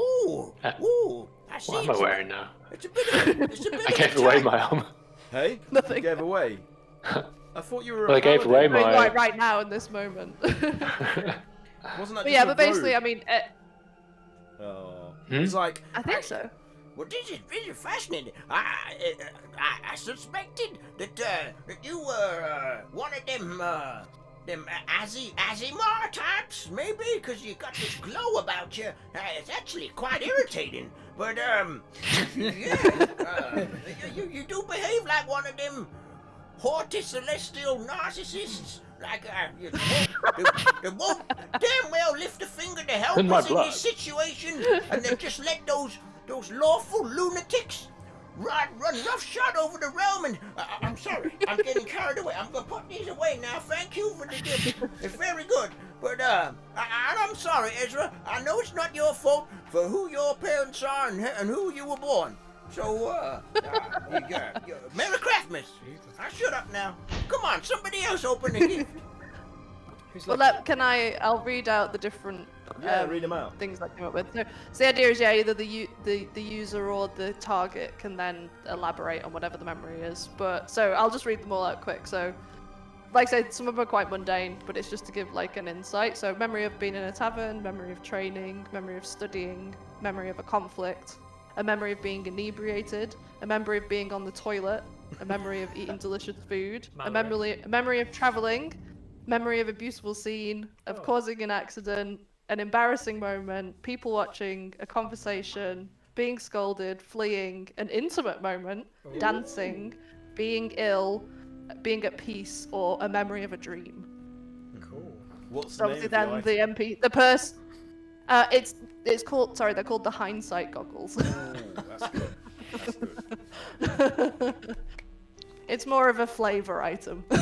see. What am I wearing now? It's a bit I of gave a away time. my armor. Hey? Nothing. You gave away? I thought you were Well, I gave away I mean, my. like right now in this moment. Wasn't that But just yeah, a but basically, robe? I mean, He's Hmm? like, I think so. Well, this is really fascinating. I suspected that you were one of them Azimar types, maybe, because you got this glow about you. It's actually quite irritating. But you do behave like one of them haughty celestial narcissists. Like they won't damn well lift a finger to help In my us in blood. this situation, and they just let those lawful lunatics run roughshod over the realm. And I'm sorry, I'm getting carried away. I'm gonna put these away now. Thank you for the gift. It's very good. But I'm sorry, Ezra. I know it's not your fault for who your parents are and who you were born. So, Merry Christmas. I shut up now. Come on, somebody else open the gift. Who's Well, left? I'll read out the different read them out. things I came up with. So the idea is, either the user or the target can then elaborate on whatever the memory is. But so I'll just read them all out quick. So, like I said, some of them are quite mundane, but it's just to give like an insight. So memory of being in a tavern, memory of training, memory of studying, memory of a conflict, a memory of being inebriated, a memory of being on the toilet, a memory of eating delicious food, a memory of traveling, memory of a beautiful scene, of causing an accident, an embarrassing moment, people watching, a conversation, being scolded, fleeing, an intimate moment, dancing, being ill, being at peace, or a memory of a dream. Cool. What's So the name obviously of the then item? the person, it's called, sorry, they're called the hindsight goggles. Ooh, that's good. That's good. It's more of a flavor item. Yeah,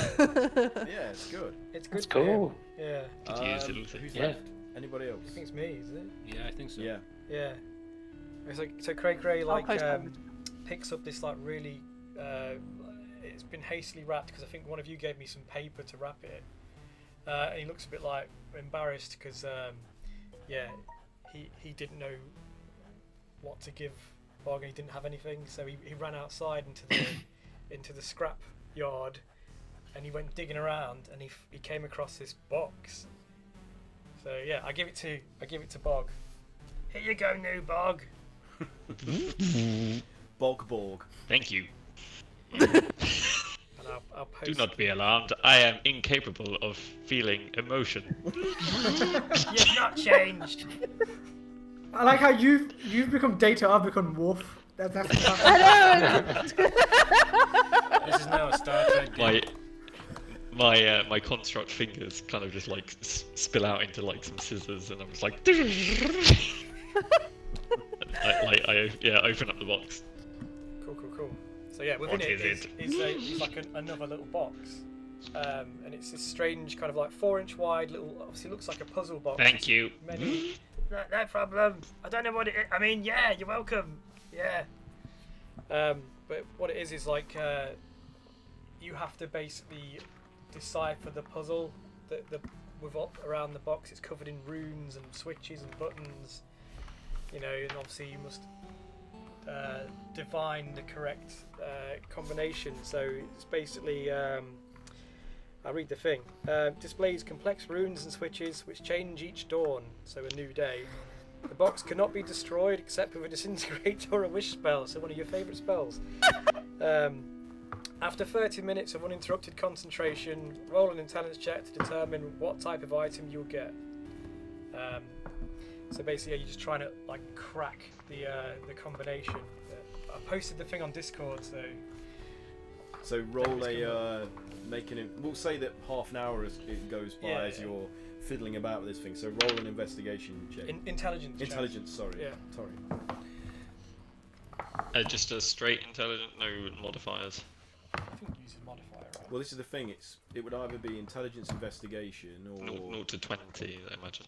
it's good. It's good. It's for him. cool. Yeah. Did you use it, Lucy? Who's Yeah. left? Anybody else? I think it's me, is it? Yeah, I think so. Yeah. Yeah. It's like so Cray I'll like post that. picks up this like really it's been hastily wrapped because I think one of you gave me some paper to wrap it, And he looks a bit like embarrassed because, yeah, he didn't know what to give Bog, and he didn't have anything, so he ran outside into the scrap yard, and he went digging around, and he came across this box. So yeah, I give it to Bog. Here you go, new Bog. Bog. Thank you. And I'll post. Do not be alarmed. I am incapable of feeling emotion. You've not changed. I like how you've become Data, I've become Worf. That's I know. This is now a Star Trek game. My construct fingers kind of just like spill out into like some scissors, and I'm just like, I open up the box. Cool. So yeah, within What is is like another little box, and it's this strange kind of like 4-inch wide little. Obviously, looks like a puzzle box. Thank you. Many. No problem. I don't know what it is. I mean, yeah, you're welcome. Yeah. But what it is like you have to basically decipher the puzzle. With around the box, it's covered in runes and switches and buttons. You know, and obviously you must divine the correct combination. So it's basically. I'll read the thing. Displays complex runes and switches which change each dawn, so a new day. The box cannot be destroyed except with a disintegrate or a wish spell, so one of your favourite spells. After 30 minutes of uninterrupted concentration, roll an intelligence check to determine what type of item you'll get. So basically, you're just trying to like crack the combination. I posted the thing on Discord, so roll a making it. We'll say that half an hour it goes by as you're fiddling about with this thing. So roll an investigation check. Intelligence. Intelligence. Sorry. Yeah. Sorry. Just a straight intelligent, no modifiers. I think it uses modifier, right? Well, this is the thing. It would either be intelligence investigation or 0 to 20, I imagine.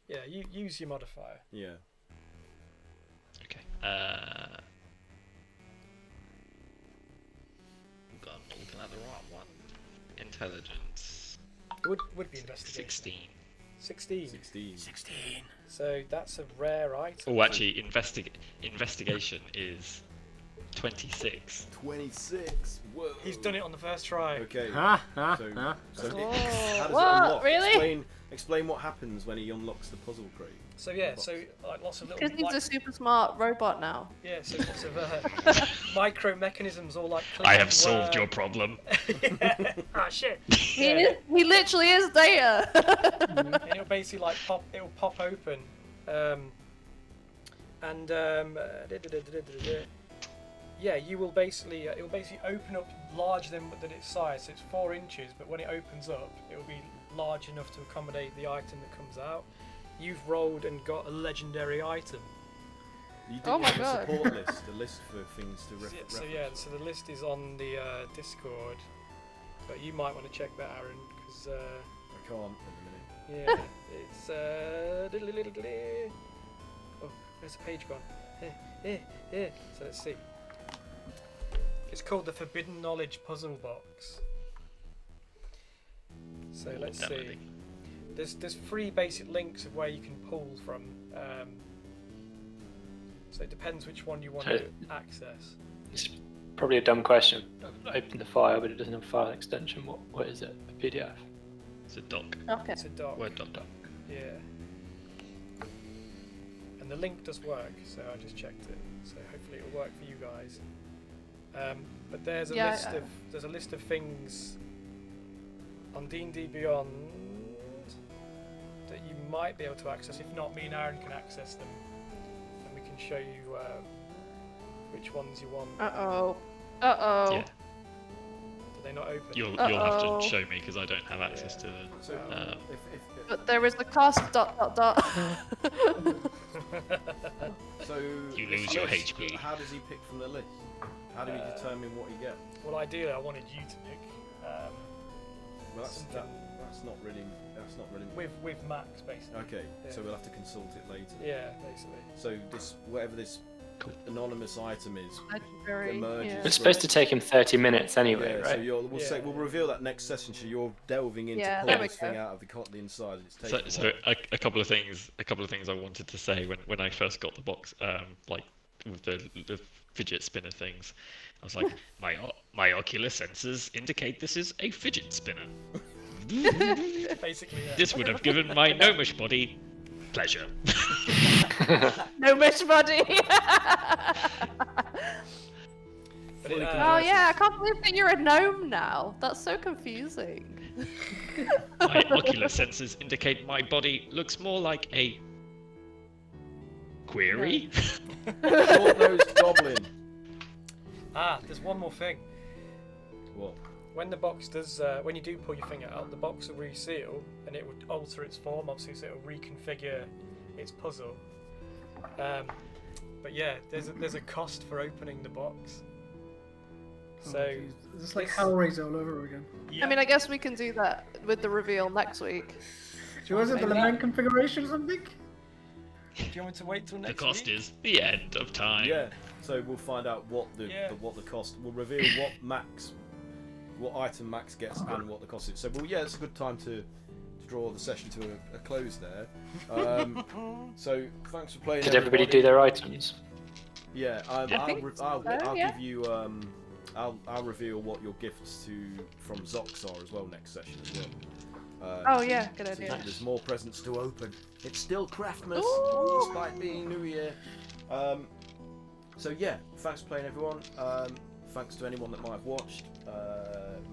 Yeah, you use your modifier. Yeah. Okay. God, I'm looking at the right one. Intelligence. It would be investigation. 16. 16. So that's a rare item. Oh, actually, investigation is 26. 26. Whoa. He's done it on the first try. Okay. Ha, So, ha. how does What? it unlock? Really? Explain what happens when he unlocks the puzzle crate. So yeah, so like lots of little. Because he's a super smart robot now. Yeah, so lots of micro mechanisms all like. I have solved your problem. Yeah. Ah shit. He literally is Data. And it'll basically like pop open, and yeah, you will basically it will basically open up larger than its size. So it's 4 inches, but when it opens up, it will be large enough to accommodate the item that comes out. You've rolled and got a legendary item. You did Oh my have God. a support list, a list for things to So yeah, so the list is on the Discord, but you might want to check that, Aaron, because I can't at the minute. yeah, it's oh, where's the page gone? So let's see. It's called the Forbidden Knowledge Puzzle Box. So let's see. There's 3 basic links of where you can pull from. So it depends which one you want to access. It's probably a dumb question. Open the file, but it doesn't have a file extension. What is it? A PDF? It's a doc. Okay. It's a doc. Word doc. Yeah. And the link does work, so I just checked it. So hopefully it'll work for you guys. But there's a list of things on D&D Beyond that you might be able to access. If not, me and Aaron can access them, and we can show you which ones you want. Uh-oh. Yeah. Do they not open? You'll have to show me because I don't have access to the. So, But there is the cost ... So You lose this your list, HP. How does he pick from the list? How do we determine what he gets? Well, ideally, I wanted you to pick. Well, that's not really. With Max, basically. Okay, Yeah. so we'll have to consult it later. Yeah, basically. So this, whatever this anonymous item is. Very, Emerges. yeah. It's supposed to take him 30 minutes anyway, Yeah, right? so we'll reveal that next session. So you're delving into Yeah, pulling there we this thing go. out of the inside. And it's So, taking so a couple of things I wanted to say when I first got the box, like with the fidget spinner things, I was like, my ocular sensors indicate this is a fidget spinner. Basically, yeah. This would have given my gnomish body pleasure. No mish body. But it, Oh yeah, I can't believe that you're a gnome now. That's so confusing. My ocular sensors indicate my body looks more like a query. short-nosed goblin. there's one more thing. What? When the box does, when you do pull your finger out, the box will reseal and it would alter its form, obviously, so it will reconfigure its puzzle. But yeah, there's a cost for opening the box. So it's like Hellraiser all over again. yeah. I mean, I guess we can do that with the reveal next week. Do you want the lament configuration or something? Do you want me to wait till The next cost week? is the end of time. Yeah. So we'll find out what the cost. We'll reveal what item Max gets and what the cost is. So it's a good time to draw the session to a close there. So thanks for playing. Did everybody do their items? Yeah, I think I'll yeah. give you I'll reveal what your gifts from Zox are as well next session as well. Oh yeah, good So idea. there's more presents to open. It's still Craftmas, Ooh. despite being New Year. So yeah, thanks for playing, everyone. Thanks to anyone that might have watched.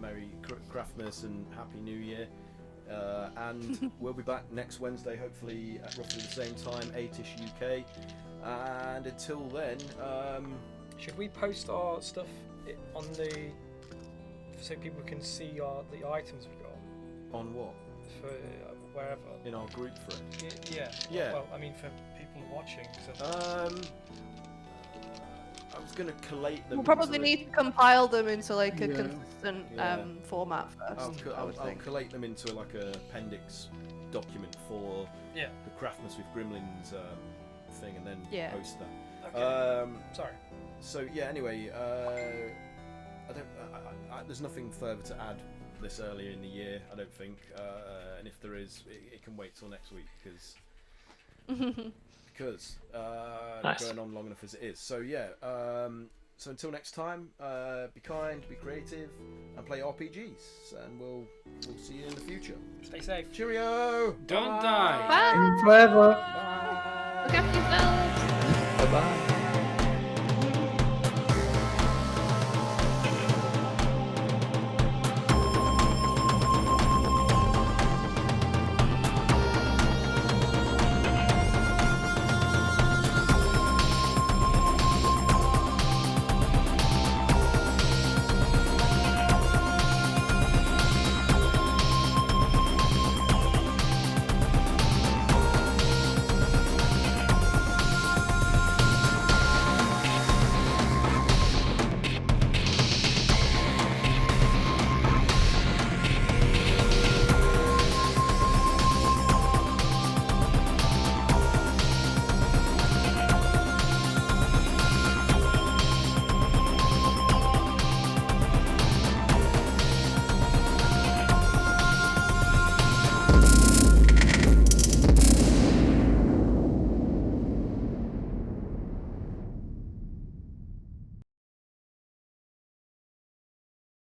Merry Craftmas and Happy New Year. And we'll be back next Wednesday, hopefully at roughly the same time, 8ish UK. And until then, Should we post our stuff on the so people can see the items we got on what? for wherever? In our group thread. Yeah. Yeah. Well, I mean, for people watching. So. I was going to collate them. We'll probably into need to compile them into like a Yeah. consistent Yeah. Format first. I would I'll think. collate them into like a appendix document for Yeah. the Craftmas with Gremlins thing, and then Yeah. post that. Okay. Sorry. So yeah. Anyway, there's nothing further to add this early in the year, I don't think. And if there is, it can wait till next week because Nice. going on long enough as it is. So yeah. So until next time, be kind, be creative, and play RPGs. And we'll see you in the future. Stay safe. Cheerio! Don't die. Bye. Forever. Look after yourselves. Bye bye.